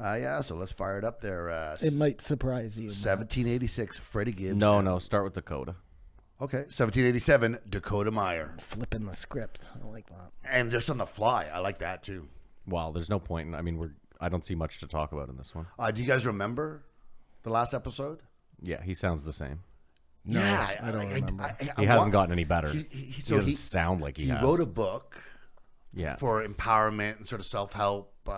Yeah, so let's fire it up there. It might surprise you. 1786, Freddie Gibbs. No, start with Dakota. Okay, 1787, Dakota Meyer. Flipping the script. I like that. And just on the fly. I like that, too. Well, there's no point. I don't see much to talk about in this one. Do you guys remember the last episode? Yeah, he sounds the same. No, yeah, I don't remember. He hasn't gotten any better. He doesn't sound like he has. He wrote a book yeah. for empowerment and sort of self-help,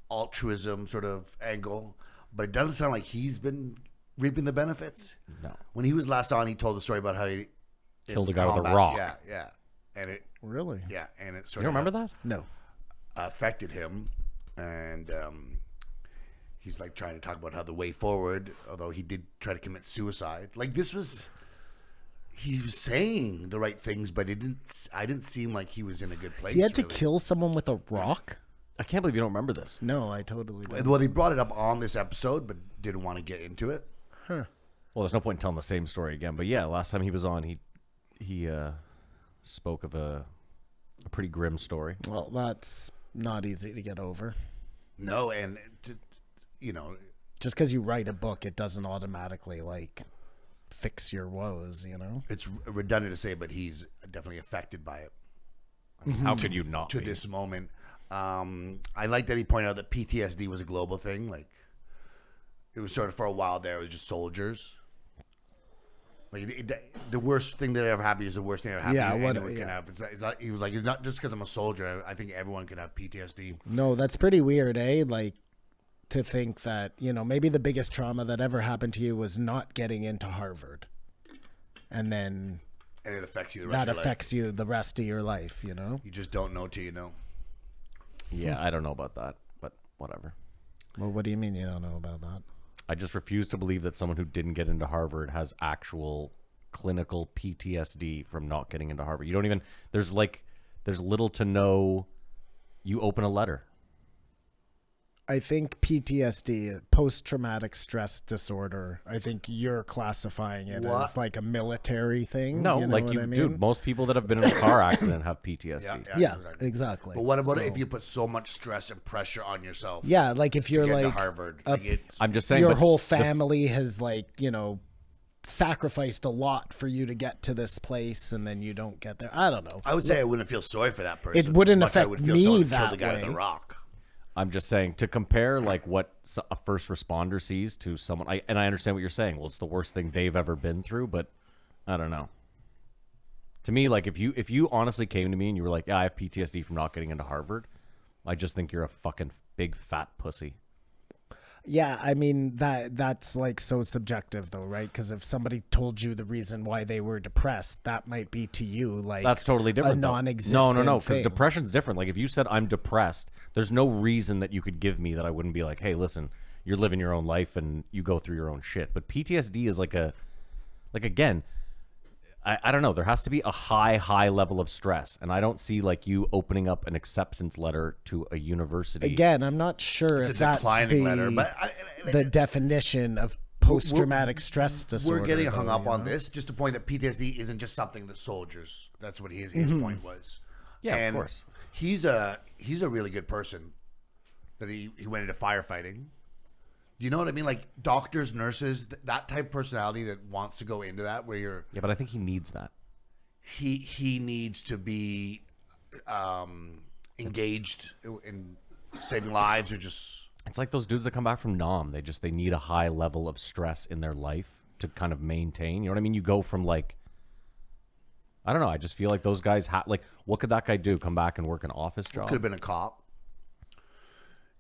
altruism sort of angle, but it doesn't sound like he's been reaping the benefits. No. When he was last on, he told the story about how he killed a guy with a rock. Yeah. And it Really? Yeah, and it sort You of don't remember that? No. affected him, and he's like trying to talk about how the way forward, although he did try to commit suicide. Like he was saying the right things, but I didn't seem like he was in a good place. He had to really. kill someone with a rock? I can't believe you don't remember this. No, I totally don't. Well, they brought it up on this episode, but didn't want to get into it. Huh. Well, there's no point in telling the same story again. But yeah, last time he was on, he spoke of a pretty grim story. Well, that's not easy to get over. No, and just because you write a book, it doesn't automatically fix your woes. It's redundant to say, but he's definitely affected by it. I mean, how could you not to be? this moment? I like that he pointed out that PTSD was a global thing. Like it was sort of for a while there, it was just soldiers. Like the worst thing that ever happened is the worst thing that ever happened. Yeah, anyone can have. He was like, it's not just because I'm a soldier. I think everyone can have PTSD. No, that's pretty weird, eh? Like to think that maybe the biggest trauma that ever happened to you was not getting into Harvard, and it affects you. That affects you the rest of your life. You just don't know till you know. Yeah, I don't know about that, but whatever. Well, what do you mean you don't know about that? I just refuse to believe that someone who didn't get into Harvard has actual clinical PTSD from not getting into Harvard. You don't even, there's little to no, you open a letter. I think PTSD, post-traumatic stress disorder, I think you're classifying it as like a military thing. No, dude, most people that have been in a car accident have PTSD. Yeah, exactly. But what about if you put so much stress and pressure on yourself? Yeah, like if you're to Harvard. I'm just saying your whole family has sacrificed a lot for you to get to this place, and then you don't get there. I don't know. I would say I wouldn't feel sorry for that person. It wouldn't affect affect me that killed the guy way. with a rock. I'm just saying to compare what a first responder sees to someone. I understand what you're saying. Well, it's the worst thing they've ever been through, but I don't know. To me, if you honestly came to me and you were like, "Yeah, I have PTSD from not getting into Harvard," I just think you're a fucking big fat pussy. Yeah, I mean that's so subjective though, right? Because if somebody told you the reason why they were depressed, that might be to you that's totally different. A non-existent No, because depression's different. Like if you said I'm depressed, there's no reason that you could give me that I wouldn't be like, hey, listen, you're living your own life and you go through your own shit. But PTSD is again, I don't know. There has to be a high level of stress, and I don't see you opening up an acceptance letter to a university. Again, I'm not sure if that's the definition of post-traumatic stress disorder. We're getting hung up on this. Just to point that PTSD isn't just something that soldiers. That's what his point was. Yeah, and of course. He's a really good person. That he went into firefighting. You know what I mean? Like doctors, nurses, that type of personality that wants to go into that where you're... Yeah, but I think he needs that. He needs to be engaged in saving lives or just... It's like those dudes that come back from Nam. They need a high level of stress in their life to kind of maintain. You know what I mean? You go from I don't know. I just feel like those guys what could that guy do? Come back and work an office job? Could have been a cop.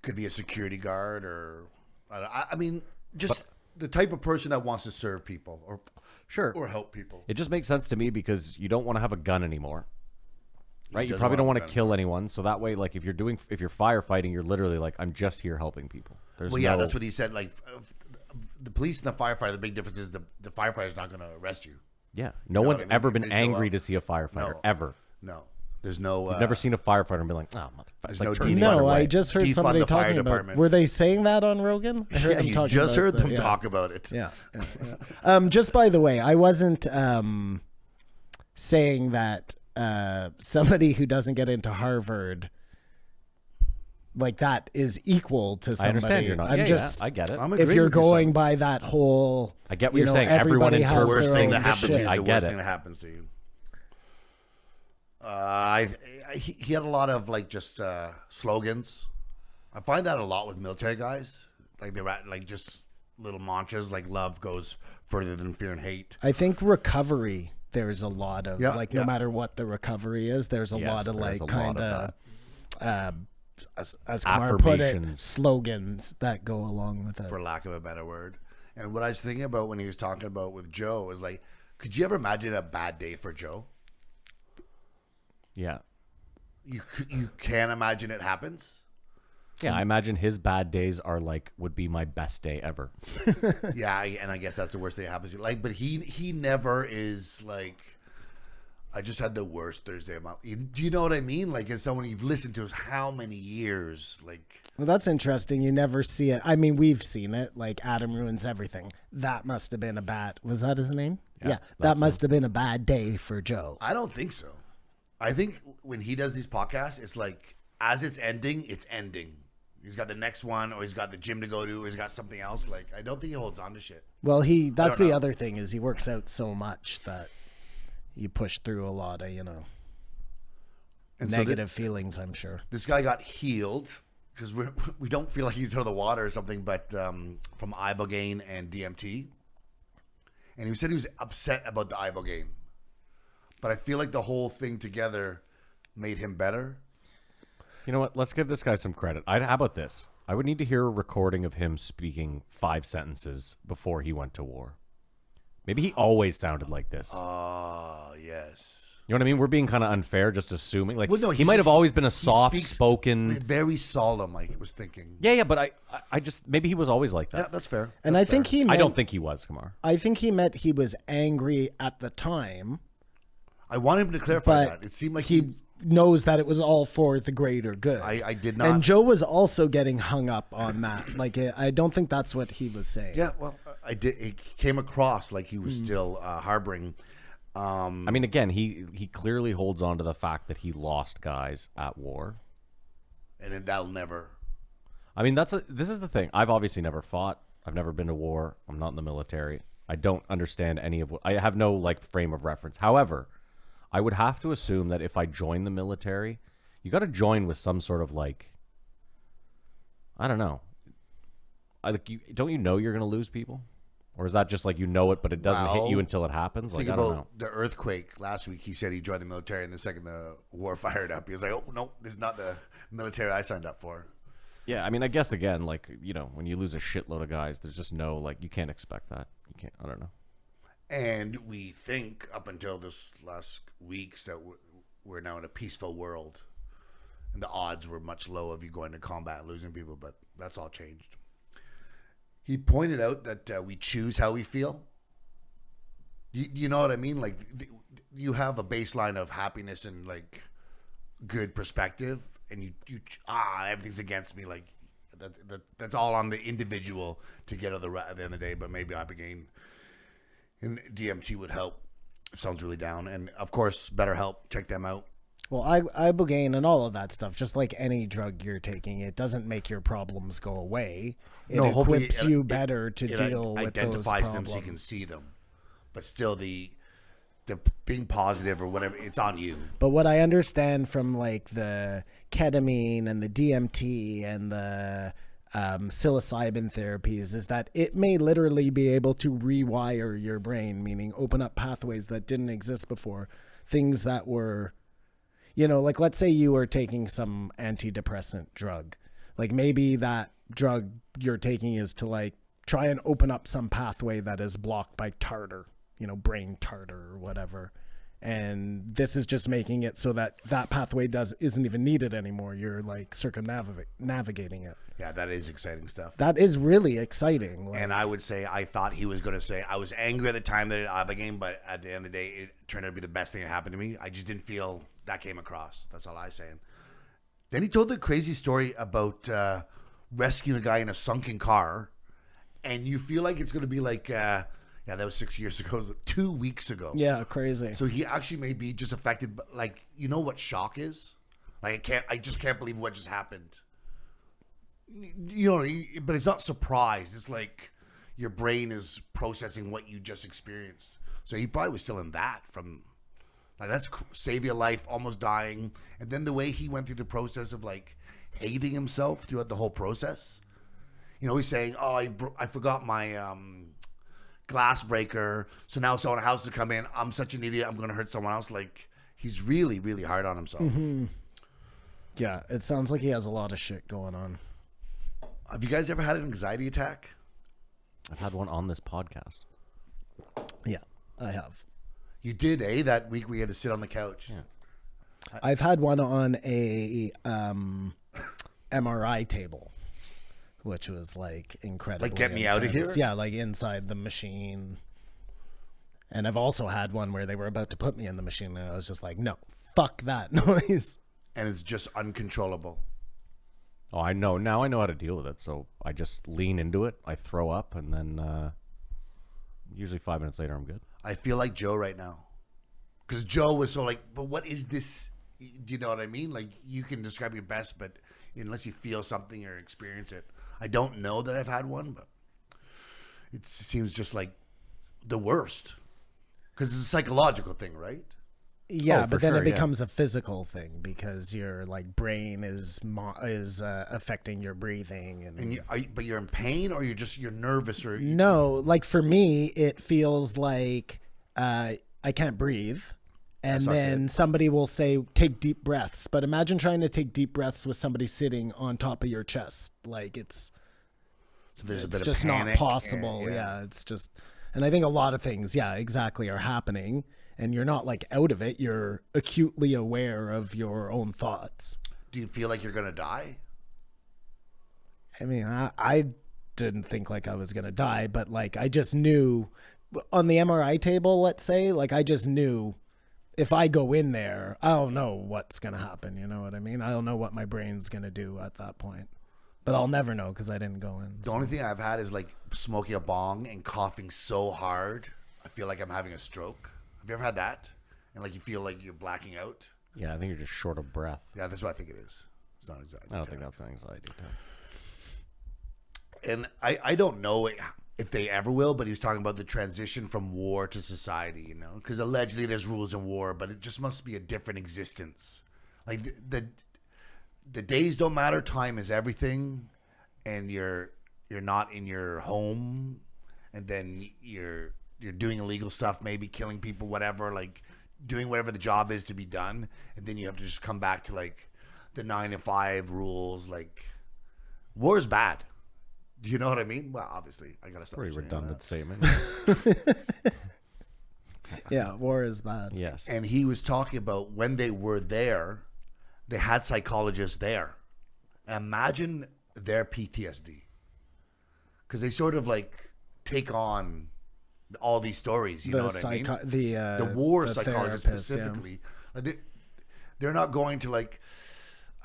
Could be a security guard or... I mean, just the type of person that wants to serve people or help people. It just makes sense to me because you don't want to have a gun anymore, right? You probably don't want to kill anyone. So that way, if you're firefighting, you're literally I'm just here helping people. That's what he said. The police and the firefighter, the big difference is the firefighter's not going to arrest you. Yeah, no one's ever been angry to see a firefighter ever. No. There's no... I've never seen a firefighter and be like, oh, motherfucker. No, I just heard somebody talking about... Department. Were they saying that on Rogan? I heard you just heard them talk about it. Yeah. Just by the way, I wasn't saying that somebody who doesn't get into Harvard like that is equal to somebody. I understand you're not. I'm yeah, just, yeah, I get it. if you're going by that whole, I get what you're saying. Everyone Everyone has The worst their thing own that happens to shit. you is I the get worst it. thing that happens to you. He had a lot of like just slogans. I find that a lot with military guys. Like they're like just little mantras like love goes further than fear and hate. I think recovery, there's a lot of no matter what the recovery is, there's a lot of like kind of as Kamar put it, slogans that go along with it, for lack of a better word. And what I was thinking about when he was talking about with Joe is like, could you ever imagine a bad day for Joe? Yeah. You can't imagine it happens. Yeah, I imagine his bad days are like would be my best day ever. Yeah, and I guess that's the worst thing that happens. Like, but he never is like, I just had the worst Thursday of my life. Do you know what I mean? Like, as someone you've listened to how many years, like. Well, that's interesting. You never see it. I mean, we've seen it. Like Adam Ruins Everything. That must have been a bad. Was that his name? Yeah, that must have been a bad day for Joe. I don't think so. I think when he does these podcasts, it's like as it's ending, it's ending. He's got the next one, or he's got the gym to go to, or he's got something else. Like, I don't think he holds on to shit. Well, that's the other thing is he works out so much that you push through a lot of, and negative feelings, I'm sure. This guy got healed because we don't feel like he's out of the water or something, but from ibogaine and DMT. And he said he was upset about the ibogaine. But I feel like the whole thing together made him better. You know what? Let's give this guy some credit. How about this? I would need to hear a recording of him speaking 5 sentences before he went to war. Maybe he always sounded like this. Oh, yes. You know what I mean? We're being kind of unfair, just assuming. Like, Well, no, he might have always been a soft-spoken... Very solemn, I was thinking. Yeah, but I just... Maybe he was always like that. Yeah, that's fair. And I think he meant... I don't think he was, Kamar. I think he meant he was angry at the time. I want him to clarify that. It seemed like he knows that it was all for the greater good. I did not. And Joe was also getting hung up on that. Like, I don't think that's what he was saying. Yeah, well, I did. It came across like he was still harboring. I mean, again, he clearly holds on to the fact that he lost guys at war. And then that'll never. I mean, this is the thing. I've obviously never fought. I've never been to war. I'm not in the military. I don't understand any of what... I have no, like, frame of reference. However... I would have to assume that if I join the military, you got to join with some sort of like, I don't know. Don't you know you're going to lose people? Or is that just like you know it, but it doesn't hit you until it happens? Like, I don't know. The earthquake last week. He said he joined the military, and the second the war fired up, he was like, "Oh no, this is not the military I signed up for." Yeah, I mean, I guess again, like when you lose a shitload of guys, there's just no like you can't expect that. You can't. I don't know. And we think up until this last weeks that we're now in a peaceful world, and the odds were much low of you going to combat and losing people, but that's all changed. He pointed out that we choose how we feel. You know what I mean? Like you have a baseline of happiness and like good perspective, and you everything's against me. Like that's all on the individual to get at the end of the day. But maybe ibogaine and DMT would help. Sounds really down. And of course, BetterHelp. Check them out. Well, ibogaine and all of that stuff, just like any drug you're taking, it doesn't make your problems go away. It equips you better to deal with those problems. It identifies them so you can see them. But still, the being positive or whatever, it's on you. But what I understand from like the ketamine and the DMT and the psilocybin therapies is that it may literally be able to rewire your brain, meaning open up pathways that didn't exist before, things that were, like let's say you were taking some antidepressant drug, like maybe that drug you're taking is to like try and open up some pathway that is blocked by tartar, brain tartar or whatever. And this is just making it so that pathway isn't even needed anymore. You're like circumnavigating it. Yeah, that is exciting stuff. That is really exciting. And I would say I thought he was going to say I was angry at the time that it ibogaine, but at the end of the day, it turned out to be the best thing that happened to me. I just didn't feel that came across. That's all I'm saying. Then he told the crazy story about rescuing a guy in a sunken car, and you feel like it's going to be like. Yeah, that was 6 years ago. It was 2 weeks ago. Yeah, crazy. So he actually may be just affected, but like, you know what shock is? Like, I just can't believe what just happened. but it's not surprise. It's like your brain is processing what you just experienced. So he probably was still in that from, like, that's save your life, almost dying. And then the way he went through the process of like hating himself throughout the whole process. He's saying, oh, I forgot my glass breaker. So now someone else to come in. I'm such an idiot. I'm going to hurt someone else. Like, he's really, really hard on himself. Mm-hmm. Yeah, it sounds like he has a lot of shit going on. Have you guys ever had an anxiety attack? I've had one on this podcast. Yeah, I have. You did, eh? That week we had to sit on the couch. Yeah. I've had one on a MRI table, which was like incredibly Like, get me out of here? Yeah, like inside the machine. And I've also had one where they were about to put me in the machine, and I was just like, no, fuck that noise. And it's just uncontrollable. Oh, I know. Now I know how to deal with it. So I just lean into it. I throw up, and then usually 5 minutes later, I'm good. I feel like Joe right now. Because Joe was so like, but what is this? Do you know what I mean? Like, you can describe your best, but unless you feel something or experience it. I don't know that I've had one, but it seems just like the worst. Because it's a psychological thing, right? Yeah, Oh, but for then sure, it becomes a physical thing because your like brain is affecting your breathing and But you're in pain, or you're nervous, or no, like for me, it feels like I can't breathe, and not then good. somebody will say take deep breaths. But imagine trying to take deep breaths with somebody sitting on top of your chest. Like so there's a it's bit of just panic. not possible. Yeah. Yeah, it's just, and I think a lot of things, yeah, exactly, are happening. And you're not like out of it. You're acutely aware of your own thoughts. Do you feel like you're gonna die? I mean, I didn't think like I was going to die, but like I just knew on the MRI table, let's say, like I just knew if I go in there, I don't know what's going to happen. You know what I mean? I don't know what my brain's going to do at that point. But I'll never know because I didn't go in. The only thing I've had is like smoking a bong and coughing so hard, I feel like I'm having a stroke. Have you ever had that? And like you feel like you're blacking out? Yeah, I think you're just short of breath. Yeah, that's what I think it is. It's not anxiety. I don't think that's an anxiety attack. And I don't know if they ever will, but he was talking about the transition from war to society, because allegedly there's rules in war, but it just must be a different existence. Like the days don't matter, time is everything, and you're not in your home, and then you're doing illegal stuff, maybe killing people, whatever, like doing whatever the job is to be done, and then you have to just come back to like the 9 to 5 rules. Like, war is bad. Do you know what I mean? Well, obviously, I gotta stop. Pretty saying redundant that. statement. Yeah, war is bad. Yes. And he was talking about when they were there, they had psychologists there. Imagine their PTSD, because they sort of like take on all these stories. You know what I mean? The war the psychologists therapist, yeah. specifically, like they're not going to like,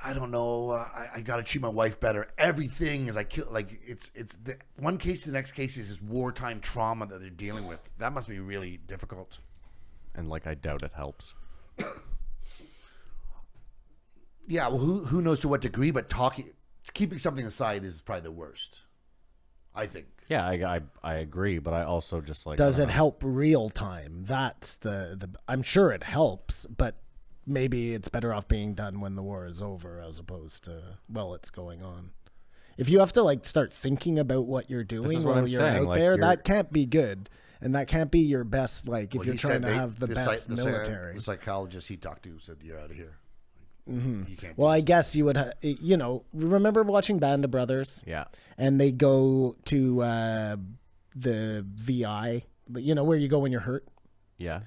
I don't know, I got to treat my wife better. Everything is like it's the one case to the next case is this wartime trauma that they're dealing with. That must be really difficult. And like I doubt it helps. Yeah, well, who knows to what degree? But keeping something aside is probably the worst, I think. Yeah, I agree, but I also just like Does I it don't know. help real time? That's the I'm sure it helps, but maybe it's better off being done when the war is over as opposed to while it's going on. If you have to like start thinking about what you're doing is what while I'm you're saying, out like, there, you're- that can't be good. And that can't be your best, like, if Well, you're he trying said to have the best military. The psychologist he talked to said, "You're out of here. You can't." Well, do I this." guess you would, remember watching Band of Brothers? Yeah. And they go to the VI, where you go when you're hurt. Yeah.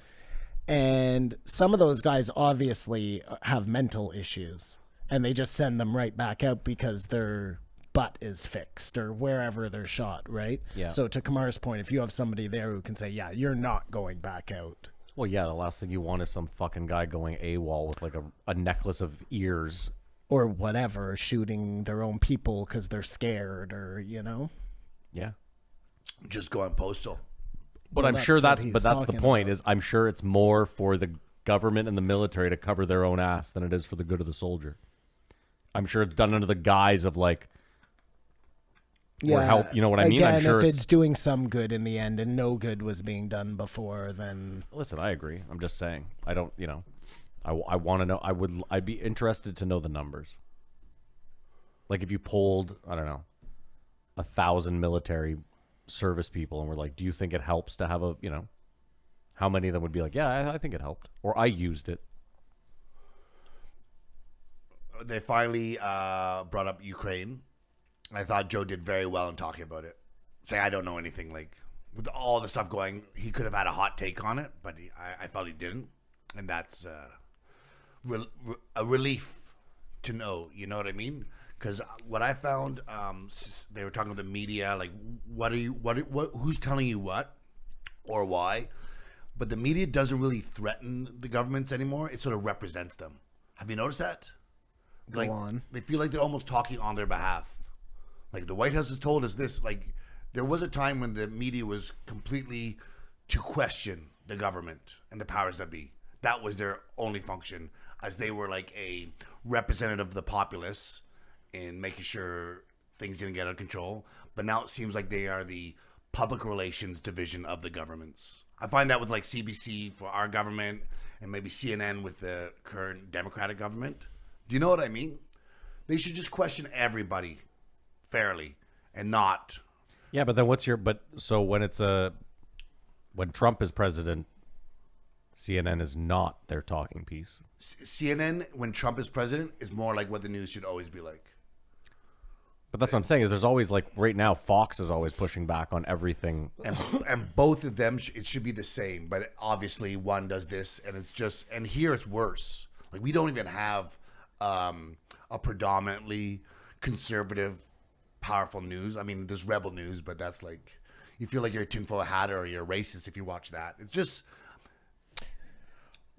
And some of those guys obviously have mental issues, and they just send them right back out because their butt is fixed or wherever they're shot, right? Yeah. So to Kamar's point, if you have somebody there who can say, yeah, you're not going back out. Well, yeah, the last thing you want is some fucking guy going AWOL with like a necklace of ears. Or whatever, shooting their own people because they're scared or, Yeah. Just go on postal. But Well, I'm sure that's what that's he's the talking point about. is I'm sure it's more for the government and the military to cover their own ass than it is for the good of the soldier. I'm sure it's done under the guise of like or help. You know what I mean? Again, I'm sure if it's doing some good in the end and no good was being done before, then Listen, I agree. I'm just saying. I don't. I want to know. I'd be interested to know the numbers. Like if you polled, I don't know, 1,000 military service people, and we're like, do you think it helps to have how many of them would be like, yeah, I think it helped, or I used it. They finally brought up Ukraine. I thought Joe did very well in talking about it. Say I don't know anything. Like with all the stuff going, he could have had a hot take on it, but I felt he didn't, and that's a relief to know. You know what I mean? Because what I found, they were talking about the media, like who's telling you what or why, but the media doesn't really threaten the governments anymore. It sort of represents them. Have you noticed that? go on. They feel like they're almost talking on their behalf. Like the White House has told us this. Like there was a time when the media was completely to question the government and the powers that be. That was their only function, as they were like a representative of the populace in making sure things didn't get out of control. But now it seems like they are the public relations division of the governments. I find that with like CBC for our government and maybe CNN with the current Democratic government. Do you know what I mean? They should just question everybody fairly and not. Yeah, but then so when Trump is president, CNN is not their talking piece. CNN, when Trump is president, is more like what the news should always be like. But that's what I'm saying is there's always like right now Fox is always pushing back on everything. And both of them, it should be the same. But obviously one does this and it's just, and here it's worse. Like we don't even have a predominantly conservative, powerful news. I mean, there's rebel news, but that's like, you feel like you're a tinfoil hatter or you're a racist if you watch that. It's just,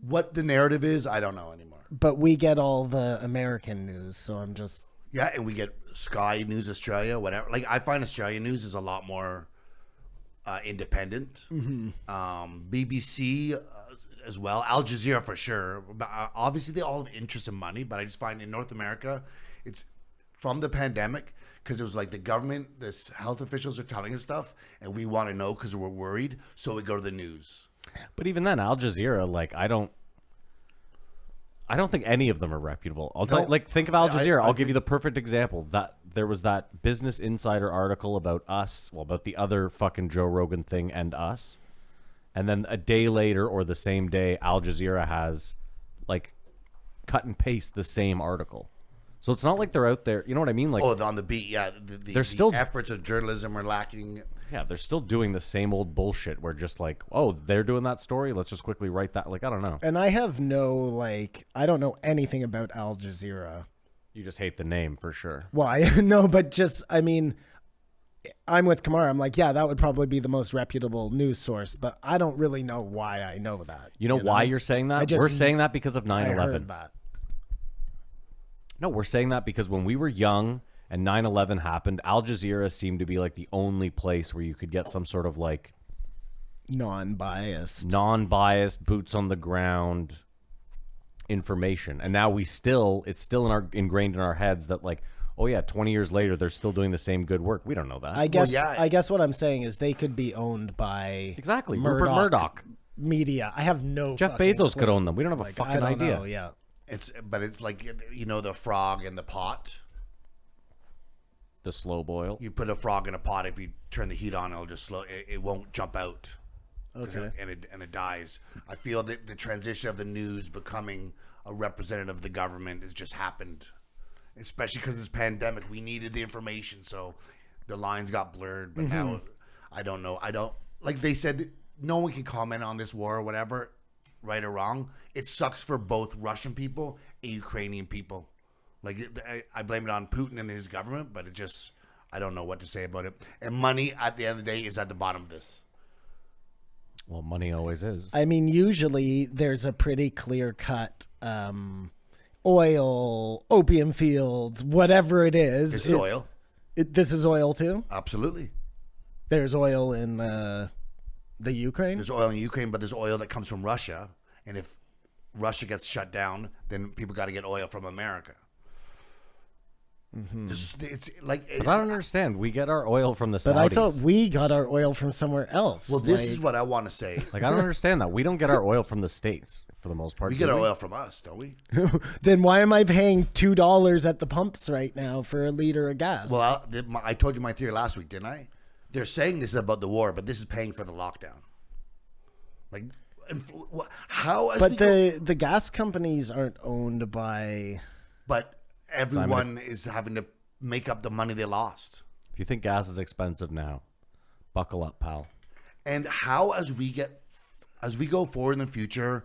what the narrative is, I don't know anymore. But we get all the American news, so I'm just... Yeah, and we get Sky News Australia, whatever. Like, I find Australian news is a lot more independent. BBC as well. Al Jazeera for sure. Obviously, they all have interest in money, but I just find in North America, it's from the pandemic, because it was like the government, this health officials are telling us stuff, and we want to know because we're worried, so we go to the news. But even then, Al Jazeera, like I don't think any of them are reputable. I'll tell you, like think of Al Jazeera. I'll give you the perfect example. That there was that Business Insider article about us, about the other fucking Joe Rogan thing and us, and then a day later or the same day, Al Jazeera has like cut and paste the same article. So it's not like they're out there. You know what I mean? Like on the beat, yeah. The efforts of journalism are lacking. Yeah, they're still doing the same old bullshit. We're just like, oh, they're doing that story. Let's just quickly write that. Like, I don't know. And I have I don't know anything about Al Jazeera. You just hate the name for sure. Well, no, but just, I mean, I'm with Kamara. I'm like, yeah, that would probably be the most reputable news source, but I don't really know why I know that. You know why you're saying that? We're saying that because of 9/11. I heard that. No, we're saying that because when we were young and 9/11 happened, Al Jazeera seemed to be like the only place where you could get some sort of like non-biased, boots on the ground information. And now it's still ingrained in our heads that like, oh yeah, 20 years later they're still doing the same good work. We don't know that. I guess what I'm saying is they could be owned by Rupert Murdoch media. I have no Jeff Bezos could own them. We don't have a fucking idea. Know, yeah. It's like, you know, the frog in the pot. The slow boil. You put a frog in a pot. If you turn the heat on, it'll just slow. It won't jump out. Okay. And it dies. I feel that the transition of the news becoming a representative of the government has just happened, especially because this pandemic. We needed the information, so the lines got blurred. But now, I don't know. Like they said, no one can comment on this war or whatever, right or wrong. It sucks for both Russian people and Ukrainian people. Like, I blame it on Putin and his government, but I don't know what to say about it. And money, at the end of the day, is at the bottom of this. Well, money always is. I mean, usually there's a pretty clear-cut oil, opium fields, whatever it is. This is oil. This is oil, too? Absolutely. There's oil in the Ukraine? There's oil in Ukraine, but there's oil that comes from Russia. And if Russia gets shut down, then people got to get oil from America. Just, it's like. But I don't understand. We get our oil from the Saudis. But I thought we got our oil from somewhere else. Well, this is what I want to say. Like, I don't understand that. We don't get our oil from the States for the most part. We get our oil from us, don't we? Then why am I paying $2 at the pumps right now for a liter of gas? Well, I told you my theory last week, didn't I? They're saying this is about the war, but this is paying for the lockdown. Like, how? But the gas companies aren't owned by. But everyone is having to make up the money they lost. If you think gas is expensive now, buckle up, pal. And how, as we go forward in the future,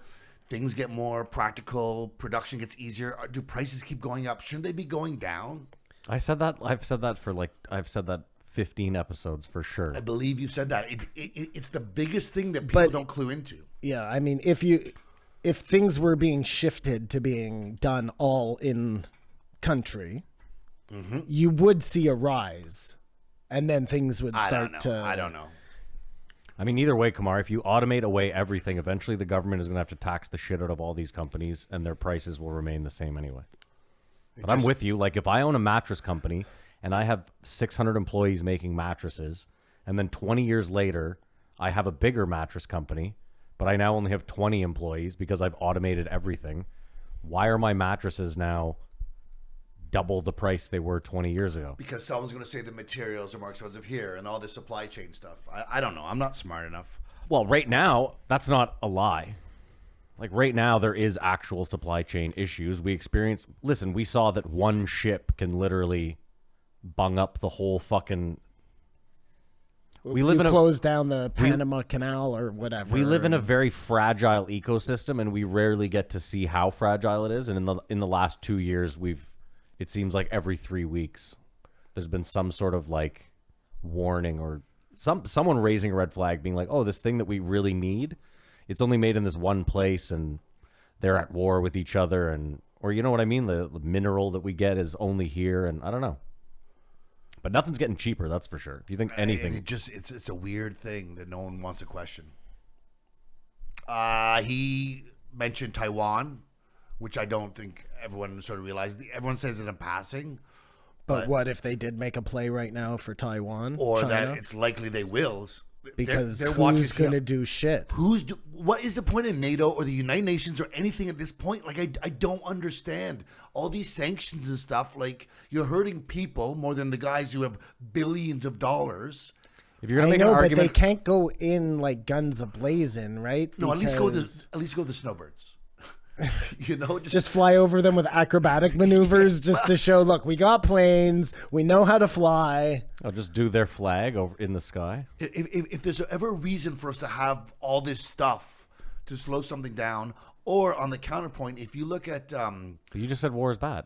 things get more practical, production gets easier. Do prices keep going up? Shouldn't they be going down? I've said that 15 episodes for sure. I believe you said that. It's the biggest thing that people don't clue into. Yeah, I mean, if things were being shifted to being done all in country, you would see a rise, and then things would start to. I don't know. I mean, either way, Kamar, if you automate away everything, eventually the government is going to have to tax the shit out of all these companies, and their prices will remain the same anyway. But I'm with you. Like, if I own a mattress company and I have 600 employees making mattresses, and then 20 years later, I have a bigger mattress company, but I now only have 20 employees because I've automated everything, why are my mattresses now double the price they were 20 years ago? Because someone's going to say the materials are more expensive here and all this supply chain stuff. I don't know. I'm not smart enough. Well, right now, that's not a lie. Like, right now, there is actual supply chain issues. We saw that one ship can literally bung up the whole fucking... close down the Panama Canal or whatever. We live in a very fragile ecosystem, and we rarely get to see how fragile it is. And in the last 2 years, it seems like every 3 weeks, there's been some sort of like warning or someone raising a red flag, being like, "Oh, this thing that we really need, it's only made in this one place, and they're at war with each other," or you know what I mean? The mineral that we get is only here, and I don't know. But nothing's getting cheaper, that's for sure. If you think anything, it's a weird thing that no one wants to question. He mentioned Taiwan, which I don't think everyone sort of realized. Everyone says it in passing. But what if they did make a play right now for Taiwan? Or China? that it's likely they will. Because who's going to do shit? What is the point of NATO or the United Nations or anything at this point? Like, I don't understand. All these sanctions and stuff, like, you're hurting people more than the guys who have billions of dollars. If you're going to make an argument... but they can't go in like guns a-blazing, right? No, at least go with the snowbirds. You know, just fly over them with acrobatic maneuvers just to show, look, we got planes, we know how to fly. I'll just do their flag over in the sky. If there's ever a reason for us to have all this stuff to slow something down, or on the counterpoint, if you look at But you just said war is bad.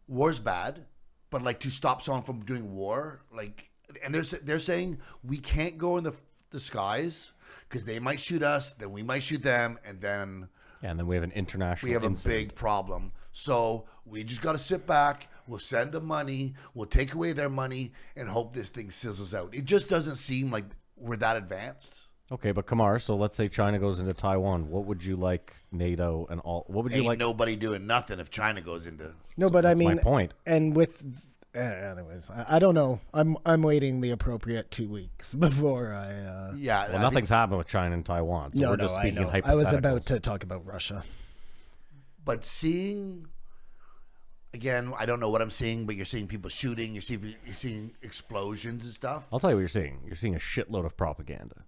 War's bad, but like to stop someone from doing war, like, and they're saying we can't go in the skies because they might shoot us, then we might shoot them, and then. Yeah, and then we have an international incident. A big problem. So we just got to sit back. We'll send them money. We'll take away their money and hope this thing sizzles out. It just doesn't seem like we're that advanced. Okay, but Kamar, so let's say China goes into Taiwan. What would you like NATO and all? What would you like? Nobody doing nothing if China goes into. No, so but I mean, my point. And with. Anyways, I don't know. I'm waiting the appropriate 2 weeks before I. Yeah. Well, nothing's happened with China and Taiwan, so we're just speaking hypotheticals. I was about to talk about Russia. But seeing, again, I don't know what I'm seeing, but you're seeing people shooting. You're seeing explosions and stuff. I'll tell you what you're seeing. You're seeing a shitload of propaganda.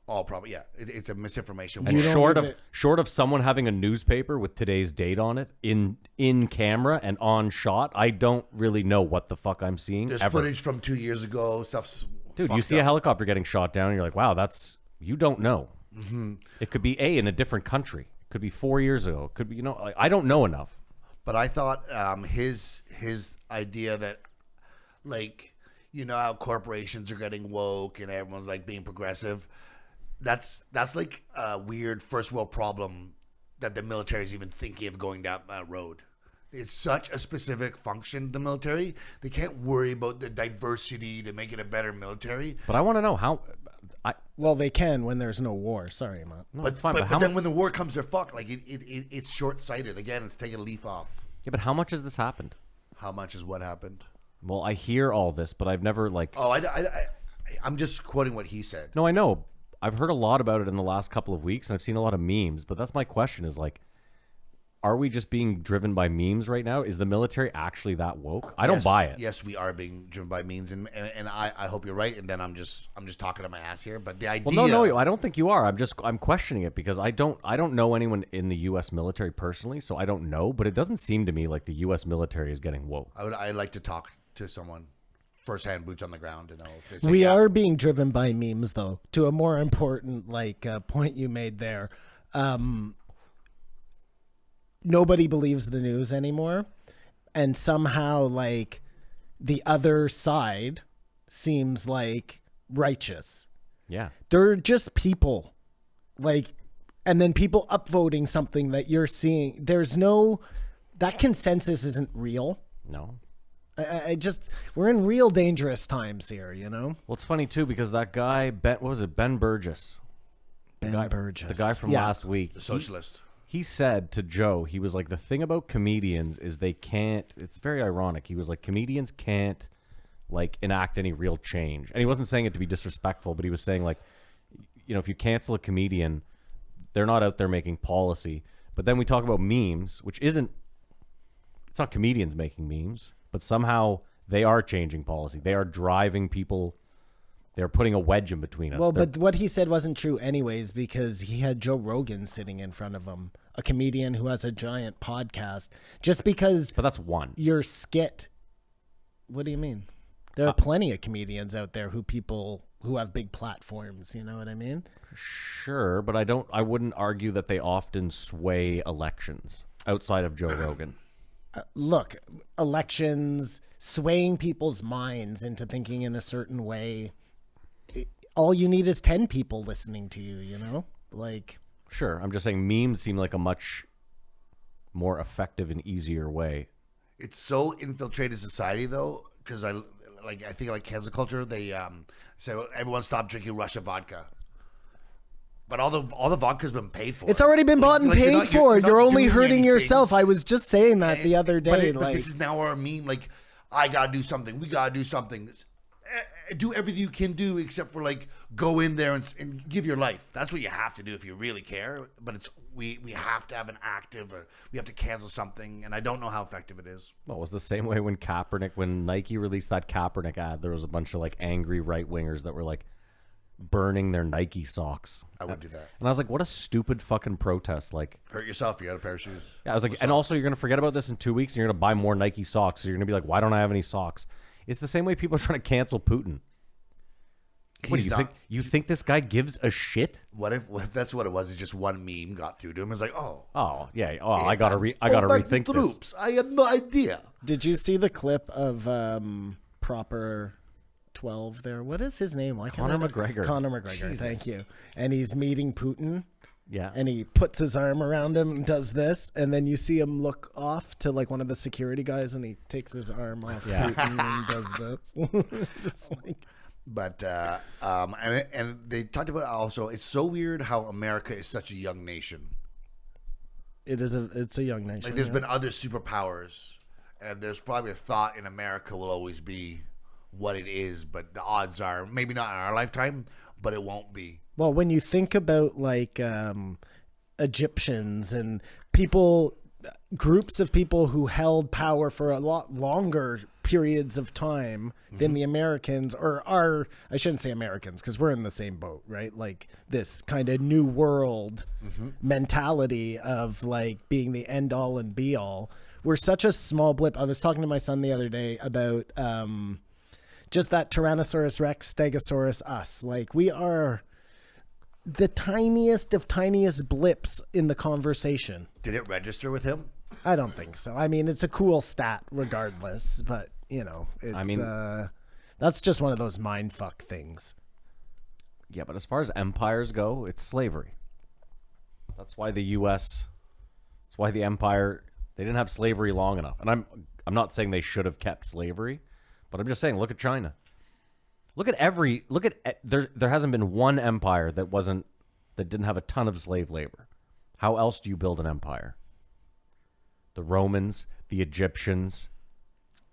All probably, yeah. It's a misinformation. And short of someone having a newspaper with today's date on it in camera and on shot, I don't really know what the fuck I'm seeing. There's footage from 2 years ago. Stuff's dude. You see a helicopter getting shot down, and you're like, wow, you don't know. Mm-hmm. It could be in a different country. It could be 4 years ago. It could be I don't know enough. But I thought his idea that, like, you know how corporations are getting woke and everyone's like being progressive. That's like a weird first world problem that the military is even thinking of going down that road. It's such a specific function, the military. They can't worry about the diversity to make it a better military. But I want to know how. Well, they can when there's no war. Sorry, Matt. No, but, it's fine. But then when the war comes, they're fucked. Like it's short sighted. Again, it's taking a leaf off. Yeah, but how much has this happened? How much is what happened? Well, I hear all this, but I've never like. Oh, I'm just quoting what he said. No, I know. I've heard a lot about it in the last couple of weeks, and I've seen a lot of memes. But that's my question: is like, are we just being driven by memes right now? Is the military actually that woke? I don't buy it. Yes, we are being driven by memes, and I hope you're right. And then I'm just talking to my ass here. But the idea. Well, no, I don't think you are. I'm questioning it because I don't know anyone in the U.S. military personally, so I don't know. But it doesn't seem to me like the U.S. military is getting woke. I'd like to talk to someone firsthand, boots on the ground, to know if they say, We are being driven by memes, though. To a more important point you made there, nobody believes the news anymore, and somehow the other side seems righteous. Yeah, They're just people, and then people upvoting something that you're seeing. There's no that consensus isn't real. no. I just we're in real dangerous times here, you know. Well, it's funny too because that guy, what was it, Ben Burgess? Burgess, the guy from last week. the socialist. He said to Joe, he was like, the thing about comedians is they can't, it's very ironic. He was like, comedians can't enact any real change. And he wasn't saying it to be disrespectful, but he was saying if you cancel a comedian, they're not out there making policy. But then we talk about memes, which it's not comedians making memes, but somehow they are changing policy. They are driving people. They're putting a wedge in between us. Well, but what he said wasn't true anyways, because he had Joe Rogan sitting in front of him, a comedian who has a giant podcast. Just because But that's one. your skit, what do you mean? There are plenty of comedians out there who have big platforms. You know what I mean? Sure, but I wouldn't argue that they often sway elections outside of Joe Rogan. Look, elections, swaying people's minds into thinking in a certain way. All you need is 10 people listening to you, you know? Sure, I'm just saying memes seem like a much more effective and easier way. It's so infiltrated society, though, because I think cancel culture. They say everyone stop drinking Russia vodka, but all the vodka's been paid for. It's already been bought and paid for. You're only doing hurting anything. yourself. I was just saying that the other day. But this is now our meme. I gotta do something. We gotta do something. Do everything you can do except for go in there and give your life. That's what you have to do if you really care. But we have to have an active, or we have to cancel something. And I don't know how effective it is. Well, it was the same way when Nike released that Kaepernick ad. There was a bunch of angry right wingers that were burning their Nike socks. I would do that. And I was like, what a stupid fucking protest. Hurt yourself. You got a pair of shoes. Yeah, I was like, and also you're going to forget about this in 2 weeks and you're going to buy more Nike socks. So you're going to be like, why don't I have any socks? It's the same way people are trying to cancel Putin. What do you think? You think this guy gives a shit? What if that's what it was? It's just one meme got through to him. It's Oh yeah. Oh, I gotta rethink this. Troops. I had no idea. Did you see the clip of Proper 12 there? What is his name? Conor McGregor. Conor McGregor, thank you. And he's meeting Putin. Yeah. And he puts his arm around him and does this, and then you see him look off to one of the security guys, and he takes his arm off Putin and does this. Just But and they talked about also. It's so weird how America is such a young nation. It's a young nation. There's been other superpowers, and there's probably a thought in America will always be what it is, but the odds are maybe not in our lifetime, but it won't be. Well, when you think about Egyptians and groups of people who held power for a lot longer periods of time than the Americans, I shouldn't say Americans because we're in the same boat, right? This kind of new world mentality of being the end all and be all. We're such a small blip. I was talking to my son the other day about just that Tyrannosaurus Rex, Stegosaurus us. We are the tiniest of tiniest blips in the conversation. Did it register with him? I don't think so. I mean, it's a cool stat regardless, but it's that's just one of those mindfuck things. Yeah, but as far as empires go, it's slavery. That's why the empire, they didn't have slavery long enough. And I'm not saying they should have kept slavery, but I'm just saying look at China. There hasn't been one empire that didn't have a ton of slave labor. How else do you build an empire? The Romans, the Egyptians,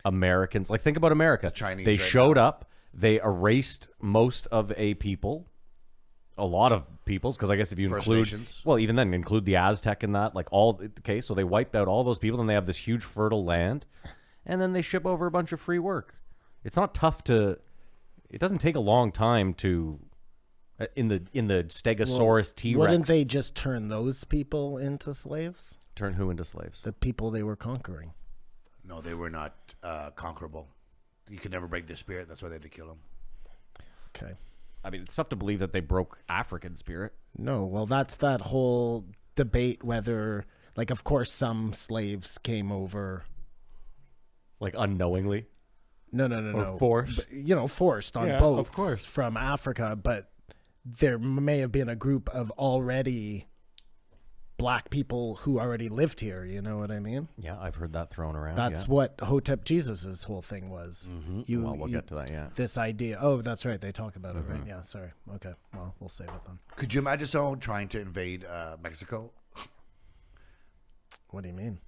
Americans. Like, think about America. Chinese they right showed now. up. They erased most of a people, a lot of peoples, because I guess if you First include, Nations. well, even then include the Aztec in that, like all. Okay, so they wiped out all those people, and they have this huge fertile land, and then they ship over a bunch of free work. It's not tough to. It doesn't take a long time to. In the Stegosaurus T-Rex. Wouldn't they just turn those people into slaves? Turn who into slaves? The people they were conquering. No, they were not conquerable. You could never break their spirit. That's why they had to kill them. Okay. I mean, it's tough to believe that they broke African spirit. No, well, that's that whole debate whether, like, of course, some slaves came over. Like, unknowingly. No. forced? But, you know, forced on Yeah, of boats course. from Africa, but there may have been a group of already black people who already lived here. You know what I mean? Yeah, I've heard that thrown around. That's yeah. what Hotep Jesus's whole thing was. Well, we'll get to that, yeah. This idea. Oh, that's right. They talk about it, right? Yeah. Sorry. Okay. Well, we'll save it then. Could you imagine someone trying to invade Mexico? What do you mean?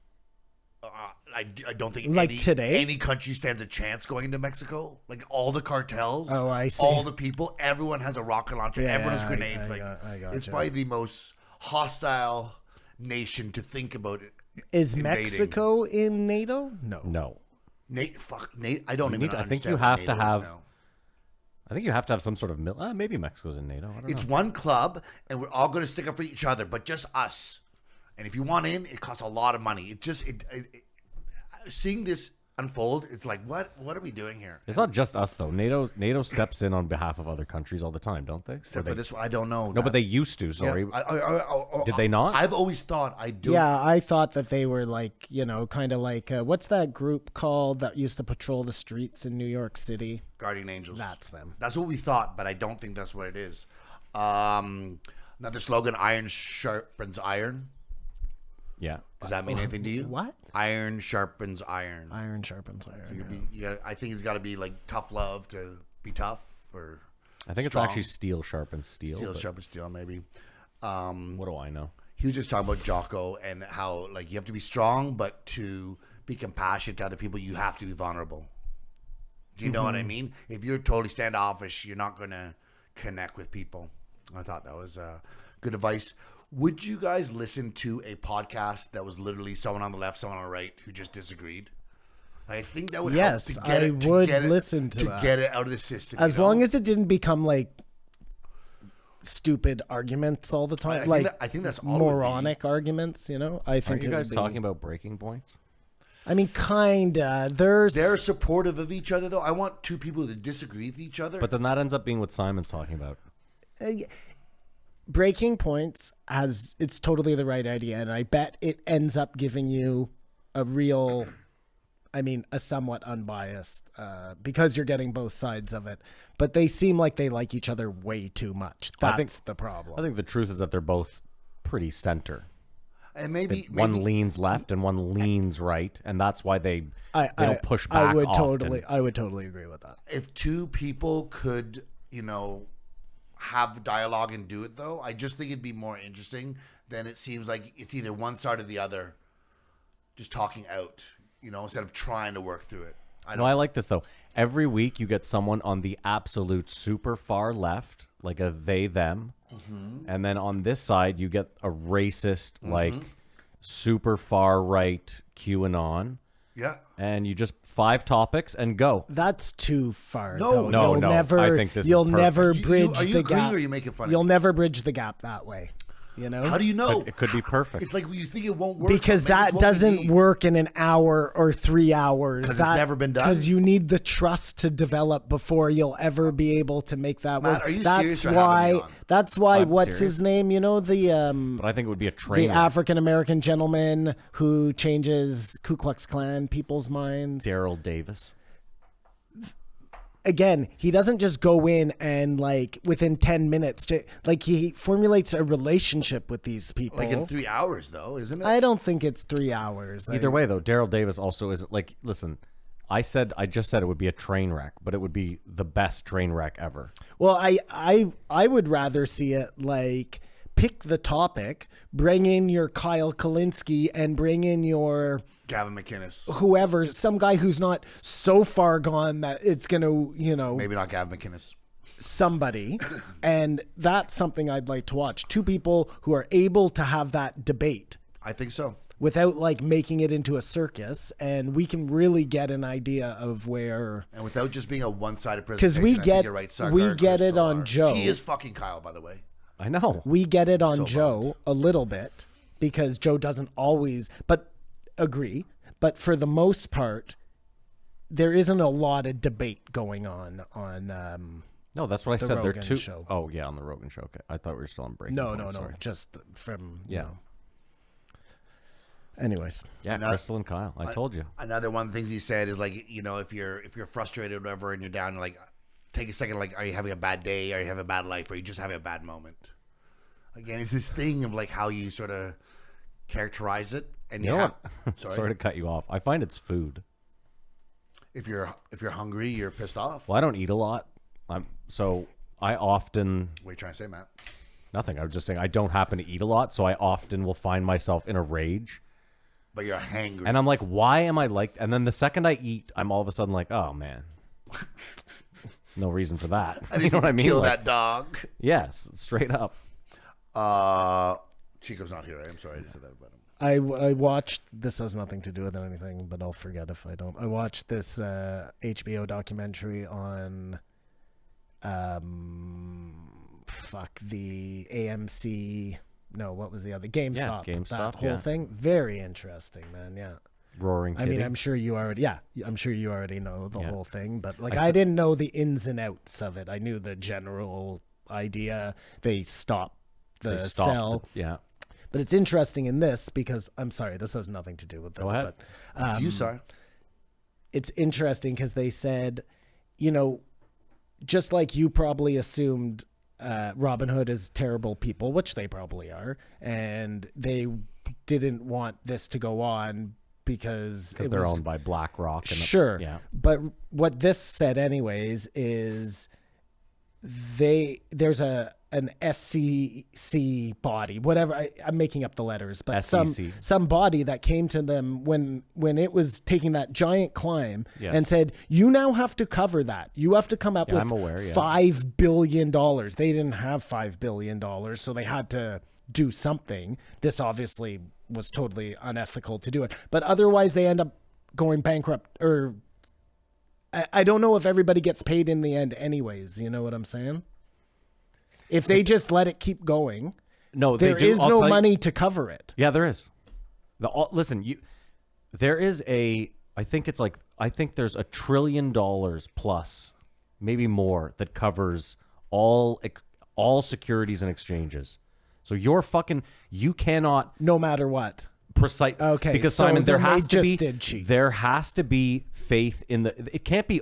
I don't think Like today? any country stands a chance going into Mexico. Like all the cartels, Oh, I see. all the people, everyone has a rocket launcher, Yeah, everyone has I- grenades. I gotcha. It's probably the most hostile nation to think about it. Is invading. Mexico in NATO? No. No. Nate, I don't even need- I think you understand have what to NATO is have- now. I think you have to have some sort of... maybe Mexico's in NATO. I don't It's know. one club, and we're all going to stick up for each other, but just us. And if you want in, it costs a lot of money. Seeing this unfold, it's like, what are we doing here? It's not just us, though. NATO steps in on behalf of other countries all the time, don't they? Except for this, I don't know. No, but they used to, sorry. Did they not? I've always thought I do. Yeah, I thought that they were like, you know, kind of like, what's that group called that used to patrol the streets in New York City? Guardian Angels. That's them. That's what we thought, but I don't think that's what it is. Another slogan: "Iron sharpens iron." Yeah. Does that mean anything to you? What? Iron sharpens iron. Iron sharpens iron. yeah. I think it's got to be like tough love to be tough, or I think strong. it's actually steel sharpens steel. Steel but sharpens steel, maybe. what do I know? He was just talking about Jocko and how like you have to be strong, but to be compassionate to other people, you have to be vulnerable. Do you know what I mean? If you're totally standoffish, you're not going to connect with people. I thought that was good advice. Would you guys listen to a podcast that was literally someone on the left, someone on the right who just disagreed? I think that would Yes, help to get I it, would to get it, listen to to that. get it out of the system. As long as it didn't become like stupid arguments all the time, I think that's all it would be. moronic arguments. You know, I think Aren't you it would guys be- talking about breaking points? I mean, kinda. There's They're supportive of each other, though. I want two people to disagree with each other. But then that ends up being what Simon's talking about. breaking points has it's totally the right idea, and I bet it ends up giving you a real, I mean, a somewhat unbiased, because you're getting both sides of it. But they seem like they like each other way too much. I That's think- the problem. I think the truth is that they're both pretty center. and maybe One leans left and one leans right, and that's why they don't push back. I would often. totally agree with that. if two people could, have dialogue and do it, though, I just think it'd be more interesting than it seems like it's either one side or the other just talking out, instead of trying to work through it. No, I like this though. Every week you get someone on the absolute super far left, like a they them, and then on this side you get a racist, like super far right QAnon, Yeah. and you just 5 topics and go. That's too far. No, though. no, You'll no. Never, I think this is you'll perfect. never You- bridge are you the agreeing gap. or are you making fun of You'll me? never bridge the gap that way. How do you know? It could be perfect. It's like you think it won't work. Because but maybe that it's what we doesn't need. work in an hour or 3 hours. 'Cause it's never been done? Because you need the trust to develop before you'll ever be able to make that Matt, work. are you that's serious or having me why. on? That's why. I'm What's serious. his name? but I think it would be a train. The wreck. African American gentleman who changes Ku Klux Klan people's minds. Daryl Davis. Again, he doesn't just go in and within 10 minutes he formulates a relationship with these people. Like in 3 hours, though, isn't it? I don't think it's 3 hours. Either way, though, Daryl Davis also isn't like. Listen, I just said it would be a train wreck, but it would be the best train wreck ever. Well, I would rather see it like pick the topic, bring in your Kyle Kalinske and bring in your Gavin McInnes. whoever, some guy who's not so far gone that it's going to, Maybe not Gavin McInnes. somebody. And that's something I'd like to watch. Two people who are able to have that debate I think so. without like making it into a circus, and we can really get an idea of where. And without just being a one-sided Because presentation. we I think get you're right, Sarkar we and get it Crystal on are. Joe. She is fucking Kyle, by the way. I know. We get it on So Joe bummed. a little bit because Joe doesn't always, but agree. But for the most part, there isn't a lot of debate going on. No, that's what I The said. They're Rogan two. show. Oh yeah, on the Rogan show. Okay, I thought we were still on break. No, Sorry. just from Yeah. Anyways, Yeah, No. Crystal and Kyle. I told you. Another one of the things he said is like, if you're frustrated or whatever and you're down, like, take a second. Like, are you having a bad day? Are you having a bad life? Or are you just having a bad moment? Again, it's this thing of like how you sort of characterize it. And You know have, what? sorry, Sorry to cut you off. I find it's food. if you're hungry, you're pissed off. Well, I don't eat a lot. So I often What are you trying to say, Matt? nothing. I was just saying I don't happen to eat a lot, so I often will find myself in a rage. But you're hangry. And I'm like, why am I like? And then the second I eat, I'm all of a sudden like, oh man, no reason for that. I didn't You know what I mean? kill Like, that dog. yes, straight up. Chico's not here. I'm sorry I just said that about him. I watched. This has nothing to do with anything, but I'll forget if I don't. I watched this HBO documentary on, the AMC. No, what was the other? GameStop. GameStop, That whole yeah. thing. Very interesting, man. Yeah. Roaring I kitty. mean, I'm sure you already. Yeah, I'm sure you already know the Yeah. whole thing, but like I I s- didn't know the ins and outs of it. I knew the general idea. They stopped the They stopped sell. Yeah. But it's interesting in this because I'm sorry, this has nothing to do with this. ahead. But It's you, sorry. it's interesting because they said, just like you probably assumed Robin Hood is terrible people, which they probably are, and they didn't want this to go on because They're owned by BlackRock. And Sure. Yeah. But what this said anyways is there's an SCC body, whatever. I'm making up the letters, but SEC. some body that came to them when it was taking that giant climb Yes. and said, you now have to cover that. You have to come up Yeah, with I'm aware, yeah. $5 billion. They didn't have $5 billion, so they had to do something. This obviously was totally unethical to do it, but otherwise they end up going bankrupt, or I don't know if everybody gets paid in the end anyways. You know what I'm saying? If they just let it keep going, No, they there do. is I'll no tell you- money to cover it. Yeah, there is. Listen, there is I think there's $1 trillion plus, maybe more, that covers all securities and exchanges. So you cannot No matter what. precise. Okay, because so Simon, there then they has to just be did cheat. there has to be faith in the. It can't be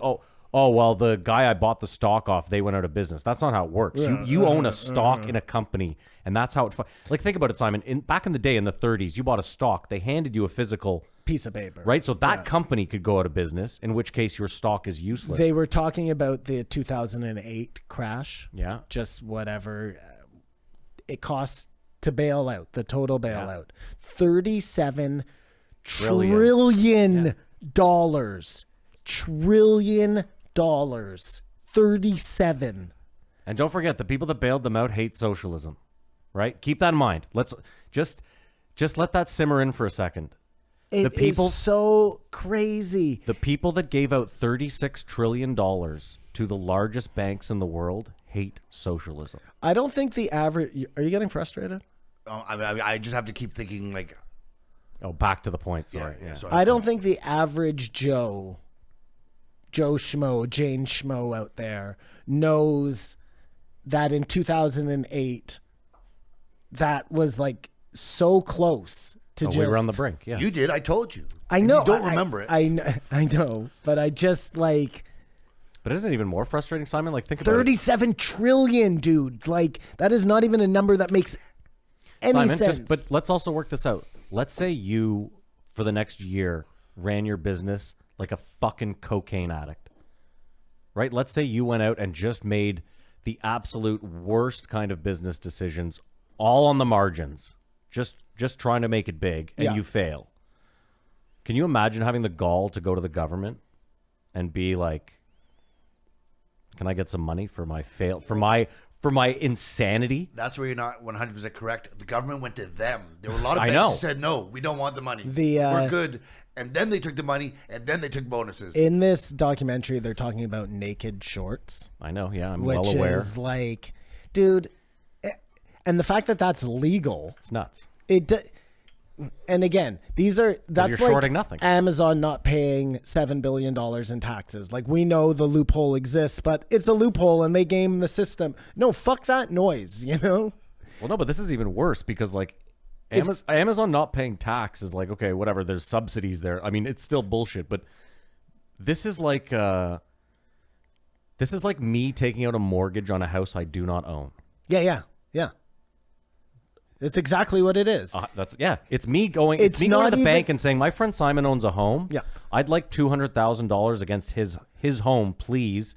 well, the guy I bought the stock off, they went out of business. That's not how it works. You own a stock in a company, and that's how it. Like, think about it, Simon. Back in the day, in the 30s, you bought a stock. They handed you a physical Piece of paper. right, so that company could go out of business. In which case, your stock is useless. They were talking about the 2008 crash. Yeah. Just whatever it costs to bail out, the total bailout. $37 trillion dollars. Trillion dollars. 37. And don't forget, the people that bailed them out hate socialism, right? Keep that in mind. Let's just let that simmer in for a second. It is so crazy. The people that gave out $36 trillion to the largest banks in the world hate socialism. I don't think the average. Are you getting frustrated? I just have to keep thinking like, Oh, back to the point. Sorry. yeah. So I don't think the average Joe Schmo, Jane Schmo out there knows that in 2008, that was like so close to just. We were on the brink. Yeah. You did. I told you. I And know. You don't remember it. I know, but I just like But isn't it even more frustrating, Simon? Like, think about it. 37 trillion, dude. Like that is not even a number that makes any Simon, sense. but let's also work this out. Let's say you, for the next year, ran your business like a fucking cocaine addict, right? Let's say you went out and just made the absolute worst kind of business decisions all on the margins, just trying to make it big, and you fail. Can you imagine having the gall to go to the government and be like, "Can I get some money for my for my insanity?" That's where you're not 100% correct. The government went to them. There were a lot of I banks know. who said, no, we don't want the money. We're good. And then they took the money, and then they took bonuses. In this documentary, they're talking about naked shorts. I know, yeah, I'm which well aware. Is like, dude, and the fact that that's legal, It's nuts. And again, that's you're like shorting nothing. Amazon not paying $7 billion in taxes. Like, we know the loophole exists, but it's a loophole and they game the system. No, fuck that noise, you know? Well, no, but this is even worse because like Amazon not paying tax is like, okay, whatever. There's subsidies there. I mean, it's still bullshit, but this is like me taking out a mortgage on a house I do not own. Yeah. It's exactly what it is. It's me going. It's me going to the bank and saying, my friend Simon owns a home. Yeah, I'd like $200,000 against his home, please.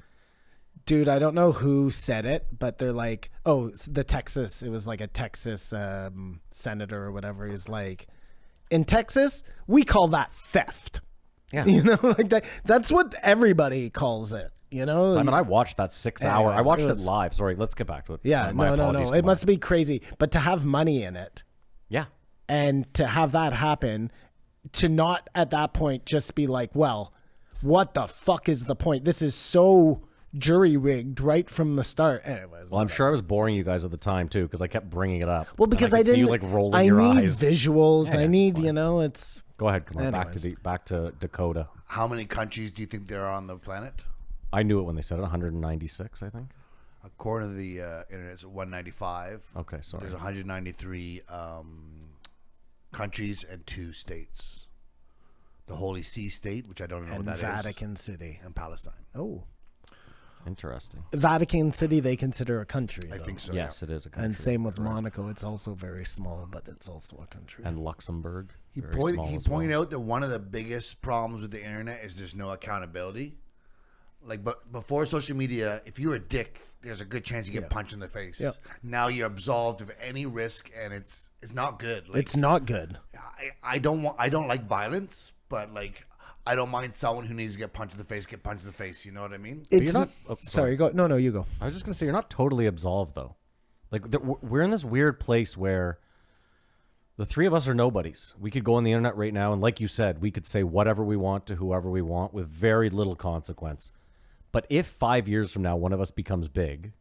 Dude, I don't know who said it, but they're like, oh, it was like a Texas senator or whatever. He's like, in Texas, we call that theft. Yeah, you know, like that. That's what everybody calls it. You know, Simon, I watched that 6 hour. Anyways, I watched it live. Sorry, let's get back to it. Yeah, My no. apologies, It must be crazy, but to have money in it, yeah, and to have that happen, to not at that point just be like, well, what the fuck is the point? This is so jury rigged right from the start. Anyways, well, I'm sure I was boring you guys at the time too because I kept bringing it up. Well, because I I could see didn't. you like rolling I your need eyes. visuals. Yeah, I need, it's fine. it's. Go ahead, come on. Anyways. Back to Dakota. How many countries do you think there are on the planet? I knew it when they said it. 196, I think. According to the internet, it's 195. Okay, sorry. There's 193 countries and 2 states. The Holy See State, which I don't know And what that is, Vatican City. and Palestine. Oh, Interesting. Vatican City, they consider a country. I though. think so. Yes, it is a country. And same with Monaco. It's also very small, but it's also a country. And Luxembourg. He very pointed small as well. out that one of the biggest problems with the internet is there's no accountability. Like, but before social media, if you're a dick, there's a good chance you get punched in the face. Yep. Now you're absolved of any risk, and it's not good. Like, It's not good. I don't like violence, but like I don't mind someone who needs to get punched in the face. You know what I mean? It's you're not- sorry, go. No, you go. I was just going to say, you're not totally absolved, though. Like, we're in this weird place where the three of us are nobodies. We could go on the internet right now, and like you said, we could say whatever we want to whoever we want with very little consequence. But if 5 years from now one of us becomes big,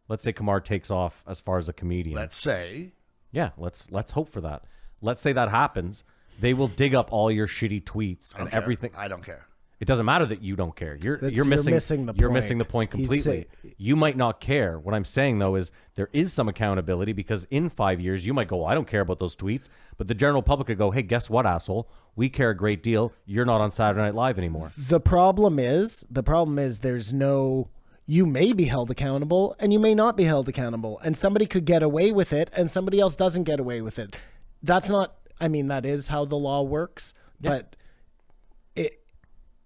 let's say Kamar takes off as far as a comedian. Let's say. Yeah, let's hope for that. Let's say that happens. They will dig up all your shitty tweets and everything. I don't care. It doesn't matter that you don't care. You're You're missing the You're point. missing the point He's completely. You might not care. What I'm saying though is there is some accountability because in 5 years you might go, I don't care about those tweets, but the general public could go, hey, guess what, asshole? We care a great deal. You're not on Saturday Night Live anymore. The problem is there's no. You may be held accountable and you may not be held accountable, and somebody could get away with it and somebody else doesn't get away with it. That's not. I mean, that is how the law works, but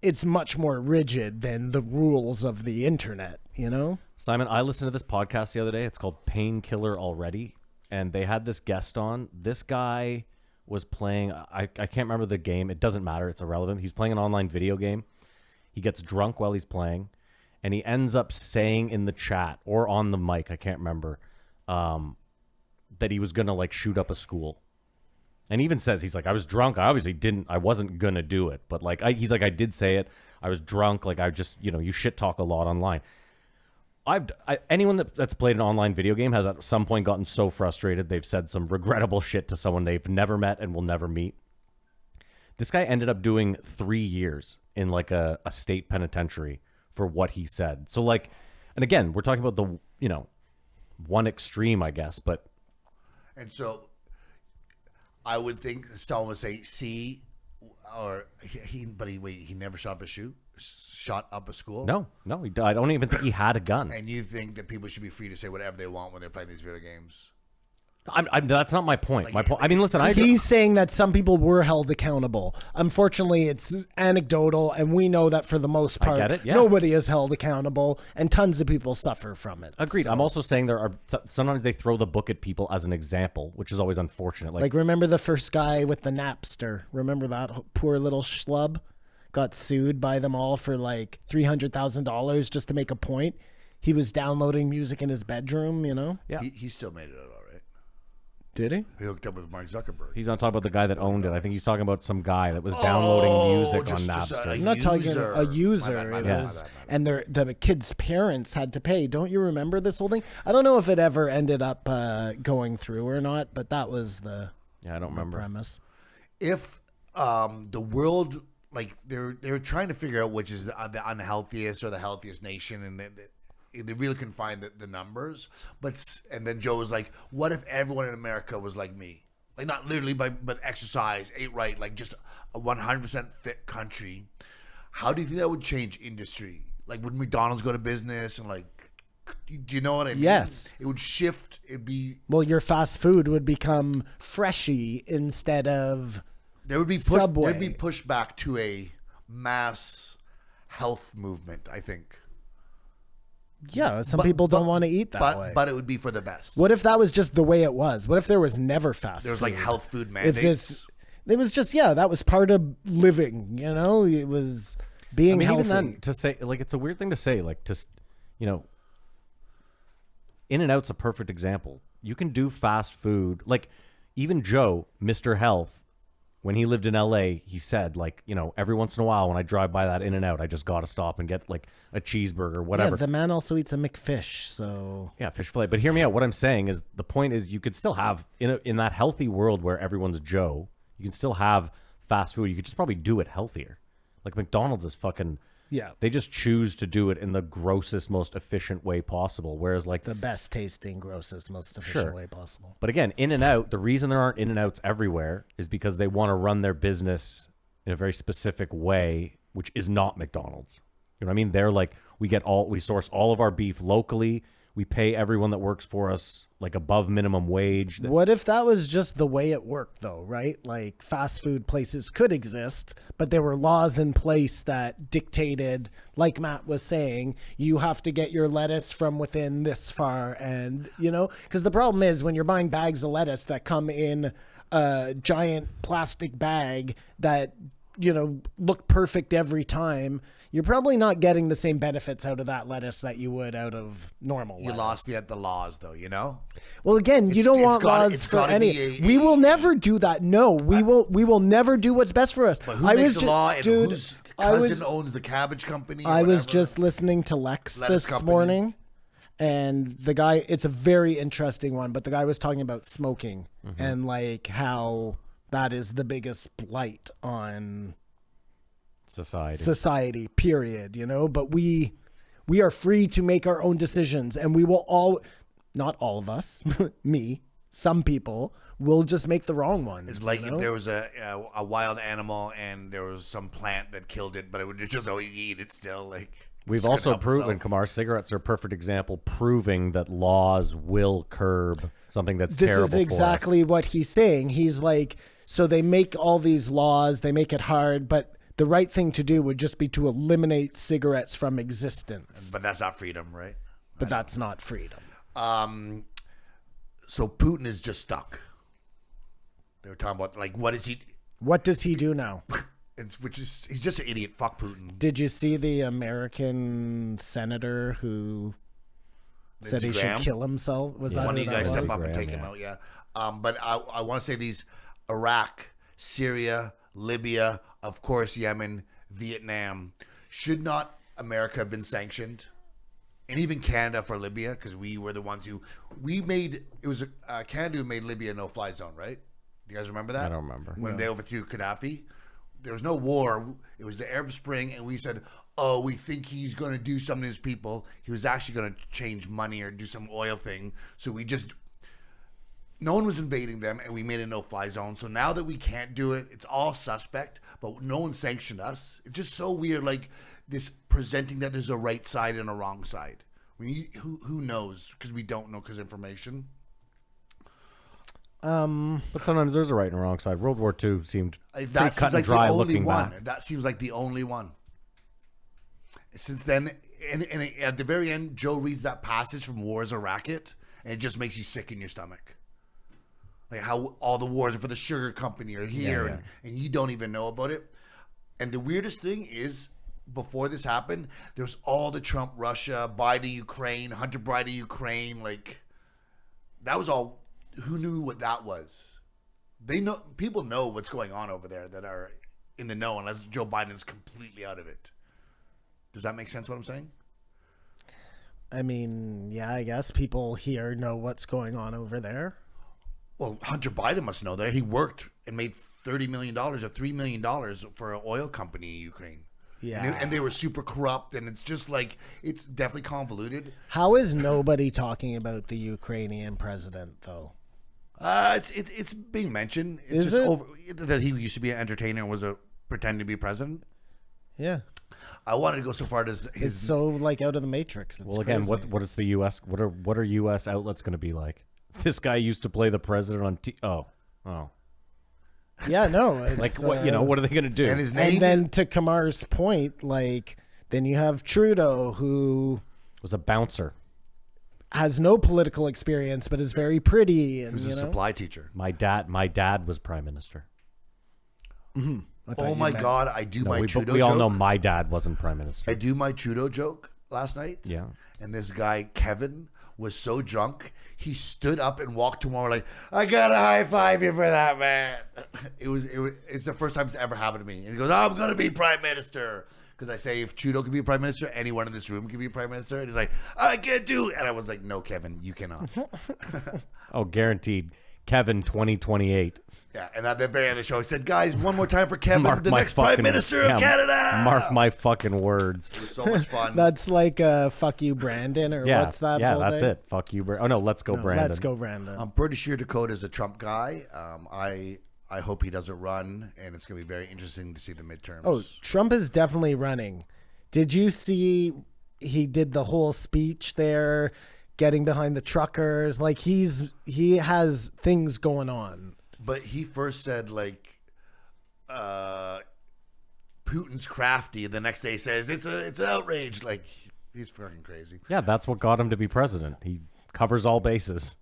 it's much more rigid than the rules of the internet, you know? Simon, I listened to this podcast the other day. It's called Painkiller Already, and they had this guest on. This guy was playing, I can't remember the game. It doesn't matter. It's irrelevant. He's playing an online video game. He gets drunk while he's playing, and he ends up saying in the chat or on the mic, I can't remember, that he was going to like shoot up a school. And he even says, he's like, I was drunk. I wasn't going to do it. But like, he's like, I did say it. I was drunk. Like, I just, you shit talk a lot online. Anyone that's played an online video game has at some point gotten so frustrated they've said some regrettable shit to someone they've never met and will never meet. This guy ended up doing 3 years in like a state penitentiary for what he said. So like, and again, we're talking about the, one extreme, I guess, but. And so I would think someone would say, see, or he never shot up a school? No, I don't even think he had a gun. And you think that people should be free to say whatever they want when they're playing these video games? That's not my point. My point. I mean, listen. I agree. He's saying that some people were held accountable. Unfortunately, it's anecdotal, and we know that for the most part, get it, yeah. nobody is held accountable, and tons of people suffer from it. Agreed. So, I'm also saying there are sometimes they throw the book at people as an example, which is always unfortunate. like, remember the first guy with the Napster? Remember that poor little schlub got sued by them all for like $300,000 just to make a point? He was downloading music in his bedroom, you know? Yeah. He still made it out all right. Did he? He hooked up with Mark Zuckerberg. He's not talking about the guy that owned it. I think he's talking about some guy that was downloading music on just Napster. I'm not talking a user. My It bad, was, my bad. and the kid's parents had to pay. Don't you remember this whole thing? I don't know if it ever ended up going through or not, but that was the Yeah, I don't remember. premise. If the world, like they're trying to figure out which is the unhealthiest or the healthiest nation, and they really couldn't find the numbers. And then Joe was like, "What if everyone in America was like me? Like not literally, but exercise, ate right, like just a 100% fit country. How do you think that would change industry? Like, would McDonald's go to business and like?" Do you know what I mean? Yes. It would shift. It'd be Well, your fast food would become Freshie instead of there would be Subway. there'd be pushback to a mass health movement, I think. yeah. Some people don't want to eat that way. But it would be for the best. What if that was just the way it was? What if there was never fast There was food? like health food If mandates. it was just that was part of living. You know, it was being I mean, healthy. even then, to say like it's a weird thing to say. Like, In-N-Out's a perfect example. You can do fast food. Like, even Joe, Mr. Health, when he lived in LA, he said, like, every once in a while when I drive by that In-N-Out, I just got to stop and get, like, a cheeseburger, whatever. Yeah, the man also eats a McFish, so Yeah, fish fillet. But hear me out. What I'm saying is the point is you could still have, in that healthy world where everyone's Joe, you can still have fast food. You could just probably do it healthier. Like, McDonald's is fucking... yeah, They just choose to do it in the grossest, most efficient way possible. Whereas, like, the best tasting, grossest, most efficient Sure. way possible. but again, In-N-Out, the reason there aren't In-N-Outs everywhere is because they want to run their business in a very specific way, which is not McDonald's. You know what I mean? They're like, we source all of our beef locally. We pay everyone that works for us like above minimum wage. What if that was just the way it worked, though, right? Like, fast food places could exist, but there were laws in place that dictated, like Matt was saying, you have to get your lettuce from within this far. And, because the problem is when you're buying bags of lettuce that come in a giant plastic bag that, look perfect every time, you're probably not getting the same benefits out of that lettuce that you would out of normal You lettuce. lost me at the laws, though. Well, again, you don't want laws for any. We will never do that. No, we will never do what's best for us. But who makes the law? And whose cousin owns the cabbage company? Or I was whatever? just listening to Lex Lettuce this company. morning, and the guy. It's a very interesting one, but the guy was talking about smoking and like how that is the biggest blight on society, period, but we are free to make our own decisions, and we will not all of us, some people will just make the wrong ones. It's like if there was a wild animal and there was some plant that killed it, but it would just always eat it still. Like We've just couldn't also help proven, itself. Kamar, cigarettes are a perfect example, proving that laws will curb something that's This terrible is exactly what he's saying. He's like, so they make all these laws, they make it hard, but the right thing to do would just be to eliminate cigarettes from existence. But that's not freedom, right? But that's not freedom. So Putin is just stuck. They were talking about like what is he? What does he do now? He's just an idiot. Fuck Putin. Did you see the American senator who said he should kill himself? Was that One who of you that guys was? step up and Graham, take him yeah. out, yeah. But I want to say these: Iraq, Syria, Libya, of course, Yemen, Vietnam. Should not America have been sanctioned? And even Canada for Libya, because we were the ones who it was Canada who made Libya a no-fly zone, right? Do you guys remember that? I don't remember. When they overthrew Gaddafi, there was no war. It was the Arab Spring, and we said, "Oh, we think he's going to do something to his people. He was actually going to change money or do some oil thing." So no one was invading them, and we made a no-fly zone. So now that we can't do it, it's all suspect, but no one sanctioned us. It's just so weird, like this presenting that there's a right side and a wrong side. Who knows? Because we don't know because information. But sometimes there's a right and a wrong side. World War II seemed pretty That cut seems and like dry the only looking one. back. That seems like the only one. Since then, and at the very end, Joe reads that passage from War is a Racket, and it just makes you sick in your stomach. Like how all the wars are for the sugar company are here, Yeah. And you don't even know about it. And the weirdest thing is, before this happened, there's all the Trump, Russia, Biden, Ukraine, Hunter Biden, Ukraine. Like, that was all. Who knew what that was? They know. People know what's going on over there that are in the know, unless Joe Biden's completely out of it. Does that make sense? What I'm saying? I mean, yeah, I guess people here know what's going on over there. Well, Hunter Biden must know that. He worked and made $30 million or $3 million for an oil company in Ukraine. Yeah. And they were super corrupt, and it's just like, it's definitely convoluted. How is nobody talking about the Ukrainian president, though? It's being mentioned. It's Is just it? over that he used to be an entertainer and was pretending to be president. Yeah. I wanted to go so far as It's his. so like out of the matrix. It's Well, again, crazy. what is the U.S. What are U.S. outlets going to be like? This guy used to play the president on oh. Yeah, no. It's, Like what? What are they going to do? And his name And then to Kamar's point, like, then you have Trudeau, who was a bouncer. has no political experience but is very pretty, and was a supply teacher. My dad was prime minister. Oh my God! I do my But Trudeau we all joke. know my dad wasn't prime I minister. do my Trudeau joke last night. Yeah. And this guy, Kevin, was so drunk, he stood up and walked to more like, I got to high five you for that, man. It's the first time it's ever happened to me. And he goes, I'm going to be prime minister. Because I say, if Trudeau can be a prime minister, anyone in this room can be a prime minister. And he's like, I can't do it. And I was like, no, Kevin, you cannot. Oh, guaranteed. Kevin 2028. Yeah. And at the very end of the show, he said, guys, one more time for Kevin, Mark the my next prime fucking- minister of yeah, Canada. Mark my fucking words. It was so much fun. that's like fuck you, Brandon, or Yeah, what's that? yeah, whole that's thing? it. Fuck you, Oh no, let's go, Brandon. Let's go, Brandon. I'm pretty sure Dakota's a Trump guy. I hope he doesn't run, and it's going to be very interesting to see the midterms. Oh, Trump is definitely running. Did you see he did the whole speech there, getting behind the truckers? Like he has things going on. But he first said, like, Putin's crafty. The next day he says, it's an outrage. Like, he's fucking crazy. Yeah, that's what got him to be president. He covers all bases.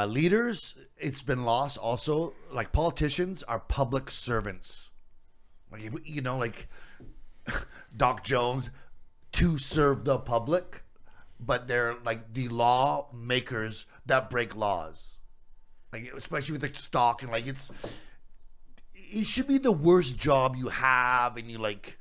Leaders, it's been lost also. Like, politicians are public servants. Like, like Doc Jones, to serve the public, but they're like the law makers that break laws. Like, especially with the stock, and like, it should be the worst job you have, and you like,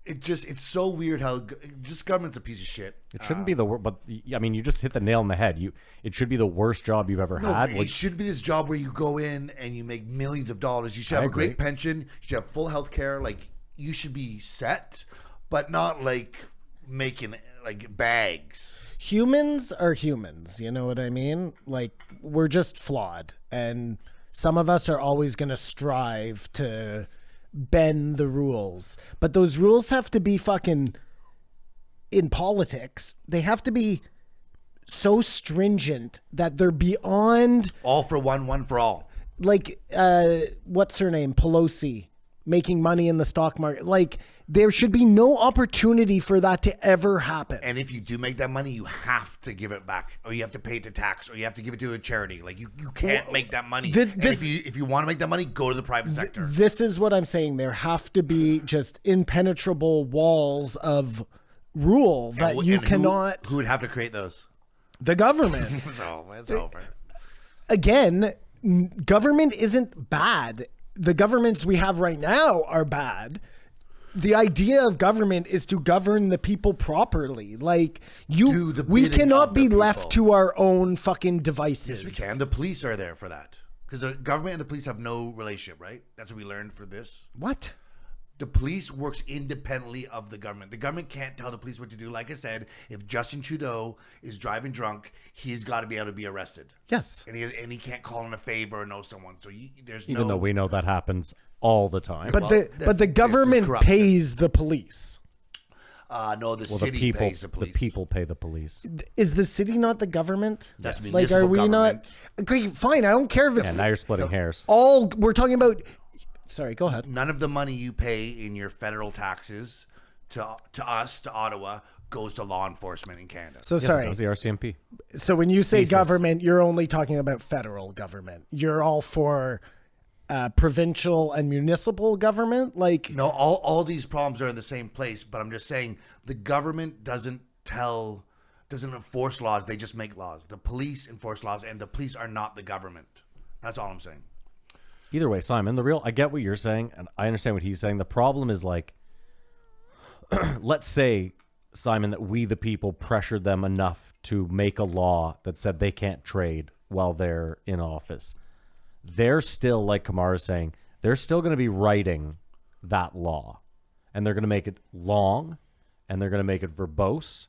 it's so weird how just government's a piece of shit. It shouldn't be the worst, but I mean, you just hit the nail on the head. It should be the worst job you've ever No, had. it Like, should be this job where you go in and you make millions of dollars. You should I have a agree. great pension. You should have full health care. Like, you should be set, but not like making like bags. Humans are humans, you know what I mean? Like, we're just flawed, and some of us are always going to strive to bend the rules, but those rules have to be fucking, in politics, they have to be so stringent that they're beyond, All for one for all. like, what's her name, Pelosi, making money in the stock market. Like, there should be no opportunity for that to ever happen. And if you do make that money, you have to give it back, or you have to pay it to tax, or you have to give it to a charity. Like, you can't make that money. Th- And this- if you want to make that money, go to the private sector. This is what I'm saying. There have to be just impenetrable walls of rule that And you who- cannot. Who would have to create those? The government. So it's over. Again, government isn't bad. The governments we have right now are bad. The idea of government is to govern the people properly. Like, Do the we bidding cannot of the be left people. to our own fucking devices. Yes, we can. The police are there for that. Because the government and the police have no relationship, right? That's what we learned for this. What? The police works independently of the government. The government can't tell the police what to do. Like I said, if Justin Trudeau is driving drunk, he's got to be able to be arrested. Yes. And he can't call in a favor or know someone. So there's even no... though we know that happens all the time. But Well, the this is government corruption. pays the police. No, the Well, city pays the police. The people pay the police. Is the city not the government? That's Yes. Like, are municipal we government. not? Okay, fine. I don't care if it's Yeah, now you're splitting hairs. all. We're talking about. Sorry, go ahead. None of the money you pay in your federal taxes to us, to Ottawa, goes to law enforcement in Canada. So Yes, sorry. it does, the RCMP. So when you say Jesus. government, you're only talking about federal government. You're all for provincial and municipal government, like No, all these problems are in the same place, but I'm just saying the government doesn't enforce laws, they just make laws. The police enforce laws, and the police are not the government. That's all I'm saying. Either way, Simon, I get what you're saying, and I understand what he's saying. The problem is, like, let's say, Simon, that we the people pressured them enough to make a law that said they can't trade while they're in office. They're still, like Kamar is saying, they're still going to be writing that law. And they're going to make it long, and they're going to make it verbose,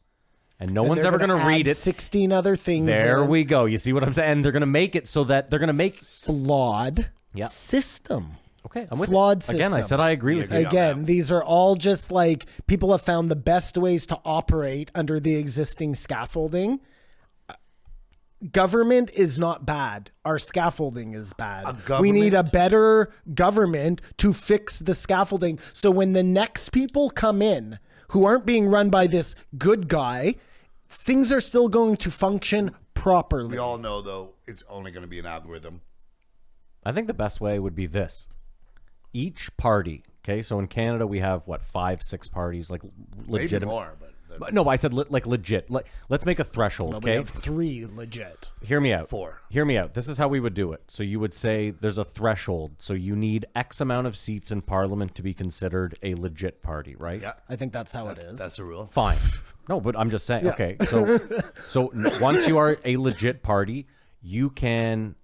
and no one's ever going to read it. 16 other things. There we go. You see what I'm saying? And they're going to make it so that they're going to make... Flawed Yeah. system. Okay, I'm with Flawed you. Again, I system. said I agree with you. Again, these are all just like people have found the best ways to operate under the existing scaffolding. Government is not bad. Our scaffolding is bad. We need a better government to fix the scaffolding. So when the next people come in who aren't being run by this good guy, things are still going to function properly. We all know, though, it's only going to be an algorithm. I think the best way would be this. Each party, okay, so in Canada we have, 5, 6 parties, like Maybe legitimate. more, but No, I said like legit. Let's make a threshold, We okay? have 3 legit. Hear me out. 4. Hear me out. This is how we would do it. So you would say there's a threshold. So you need X amount of seats in Parliament to be considered a legit party, right? Yeah, I think that's how it is. that's the rule. Fine. No, but I'm just saying. Yeah. Okay, so once you are a legit party, you can,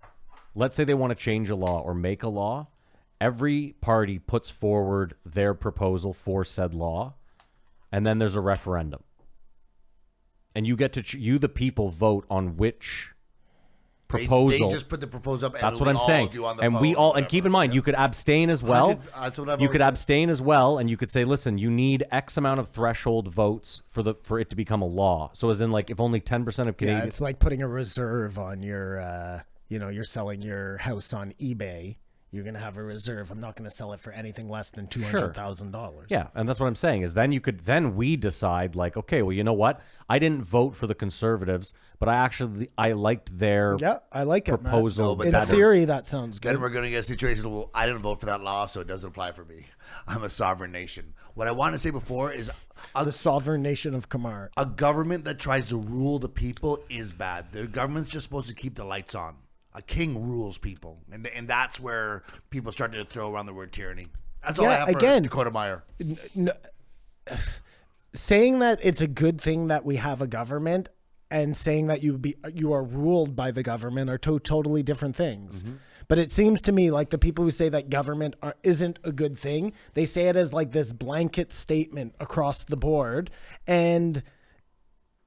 let's say they want to change a law or make a law. Every party puts forward their proposal for said law, and then there's a referendum. And you get to you the people vote on which proposal. They just put the proposal up. And That's what we I'm all saying. do on the And phone we or all, and whatever. keep in mind, you could abstain as well. That's what I've You could always said. abstain as well, and you could say, listen, you need X amount of threshold votes for it to become a law. So as in, like, if only 10% of Yeah, Canadians... it's like putting a reserve on your, you're selling your house on eBay. You're going to have a reserve. I'm not going to sell it for anything less than $200,000. Yeah, and that's what I'm saying is then we decide, like, okay, well, you know what? I didn't vote for the Conservatives, but I liked their Yeah, I like it, Matt. proposal. No, but In that- theory, that sounds good. Then we're going to get a situation. Well, I didn't vote for that law, so it doesn't apply for me. I'm a sovereign nation. What I wanted to say before is The sovereign nation of Kamar. a government that tries to rule the people is bad. The government's just supposed to keep the lights on. A king rules people, and that's where people started to throw around the word tyranny. That's all I Yeah, have for again- Dakota Meyer. Saying that it's a good thing that we have a government and saying that you are ruled by the government are totally different things. But it seems to me like the people who say that government isn't a good thing, they say it as like this blanket statement across the board. And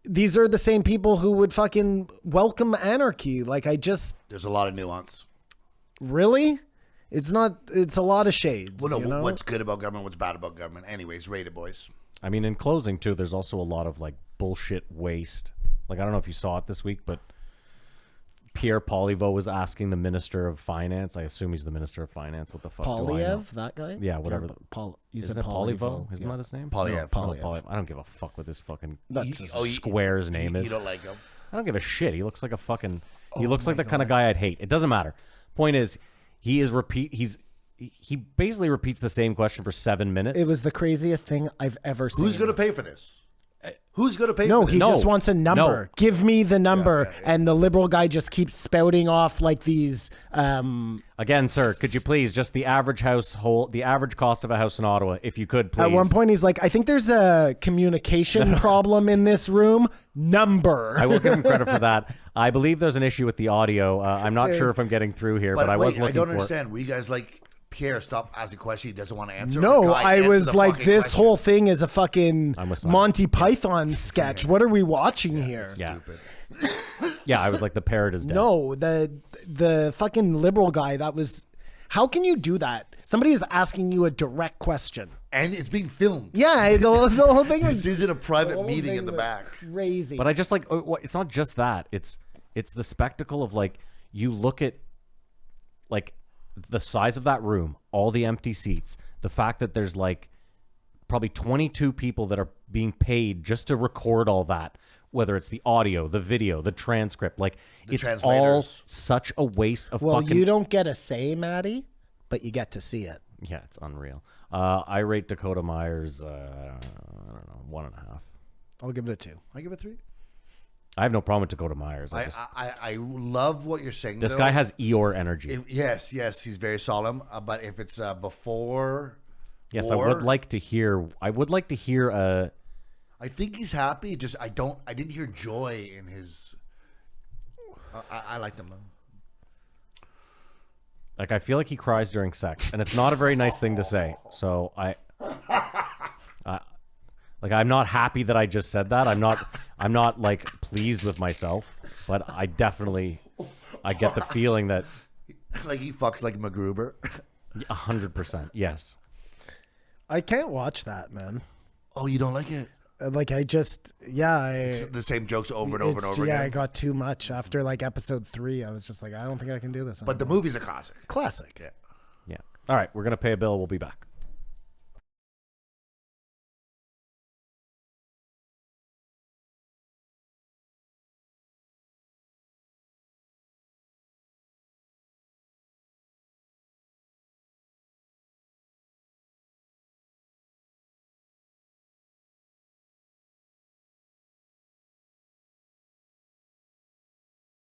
these are the same people who would fucking welcome anarchy. Like, There's a lot of nuance. really? It's a lot of shades. Well, no, you know? what's good about government, what's bad about government. Anyways, rate it, boys. I mean, in closing, too, there's also a lot of, like, bullshit waste. Like, I don't know if you saw it this week, but Pierre Poilievre was asking the Minister of Finance. I assume he's the Minister of Finance. What the fuck do I know? Polyev, that guy? Yeah, whatever. You Isn't said it Poilievre? Poilievre. Isn't that his name? Polyev. Polyev. I don't give a fuck what this fucking That's his square's name is. You don't like him. I don't give a shit. He looks like a fucking. He looks like the kind of guy I'd hate. It doesn't matter. Point is, he basically repeats the same question for 7 minutes. It was the craziest thing I've ever seen. Who's going to pay for this? Who's going to pay No, for this? he No. just wants a number. No. Give me the number. Yeah, yeah. And the liberal guy just keeps spouting off like these. Again, sir, could you please just the average cost of a house in Ottawa, if you could, please. At one point, he's like, I think there's a communication problem in this room. Number. I will give him credit for that. I believe there's an issue with the audio. I'm not sure if I'm getting through here, but I was wait, looking I don't for understand. Were you guys like, Pierre, stop asking a question he doesn't want to answer? No, Or, "Guy, I answer was the like, fucking this question." whole thing is a fucking I'm with Simon. Monty Python sketch. What are we watching here? Yeah. Stupid. Yeah, I was like, the parrot is dead. No, the fucking liberal guy, that was. How can you do that? Somebody is asking you a direct question. And it's being filmed. Yeah, the whole thing was This isn't a the private whole meeting thing in the was back. Crazy. But I just like it's not just that. It's the spectacle of like you look at like the size of that room, all the empty seats, the fact that there's like probably 22 people that are being paid just to record all that, whether it's the audio, the video, the transcript, like it's all translators. such a waste of well, fucking. you don't get a say, Maddie, but you get to see it. Yeah, it's unreal. I rate Dakota Meyer's, I don't know, 1.5. I'll give it a 2. I give it 3. I have no problem with Dakota Myers. I love what you're saying. This though. guy has Eeyore energy. Yes, he's very solemn. But if it's before, Yes, war, I would like to hear. I think he's happy. Just I didn't hear joy in his. I liked him though. Like I feel like he cries during sex, and it's not a very nice thing to say. So like I'm not happy that I just said that. I'm not like pleased with myself, but I get the feeling that Like he fucks like MacGruber. 100%. Yes. I can't watch that, man. Oh, you don't like it? Like I just, The same jokes over and over and over yeah, again. I got too much after like episode 3. I was just like, I don't think I can do this. But the movie's a classic. Classic. Yeah. Yeah. All right, we're gonna pay a bill. We'll be back.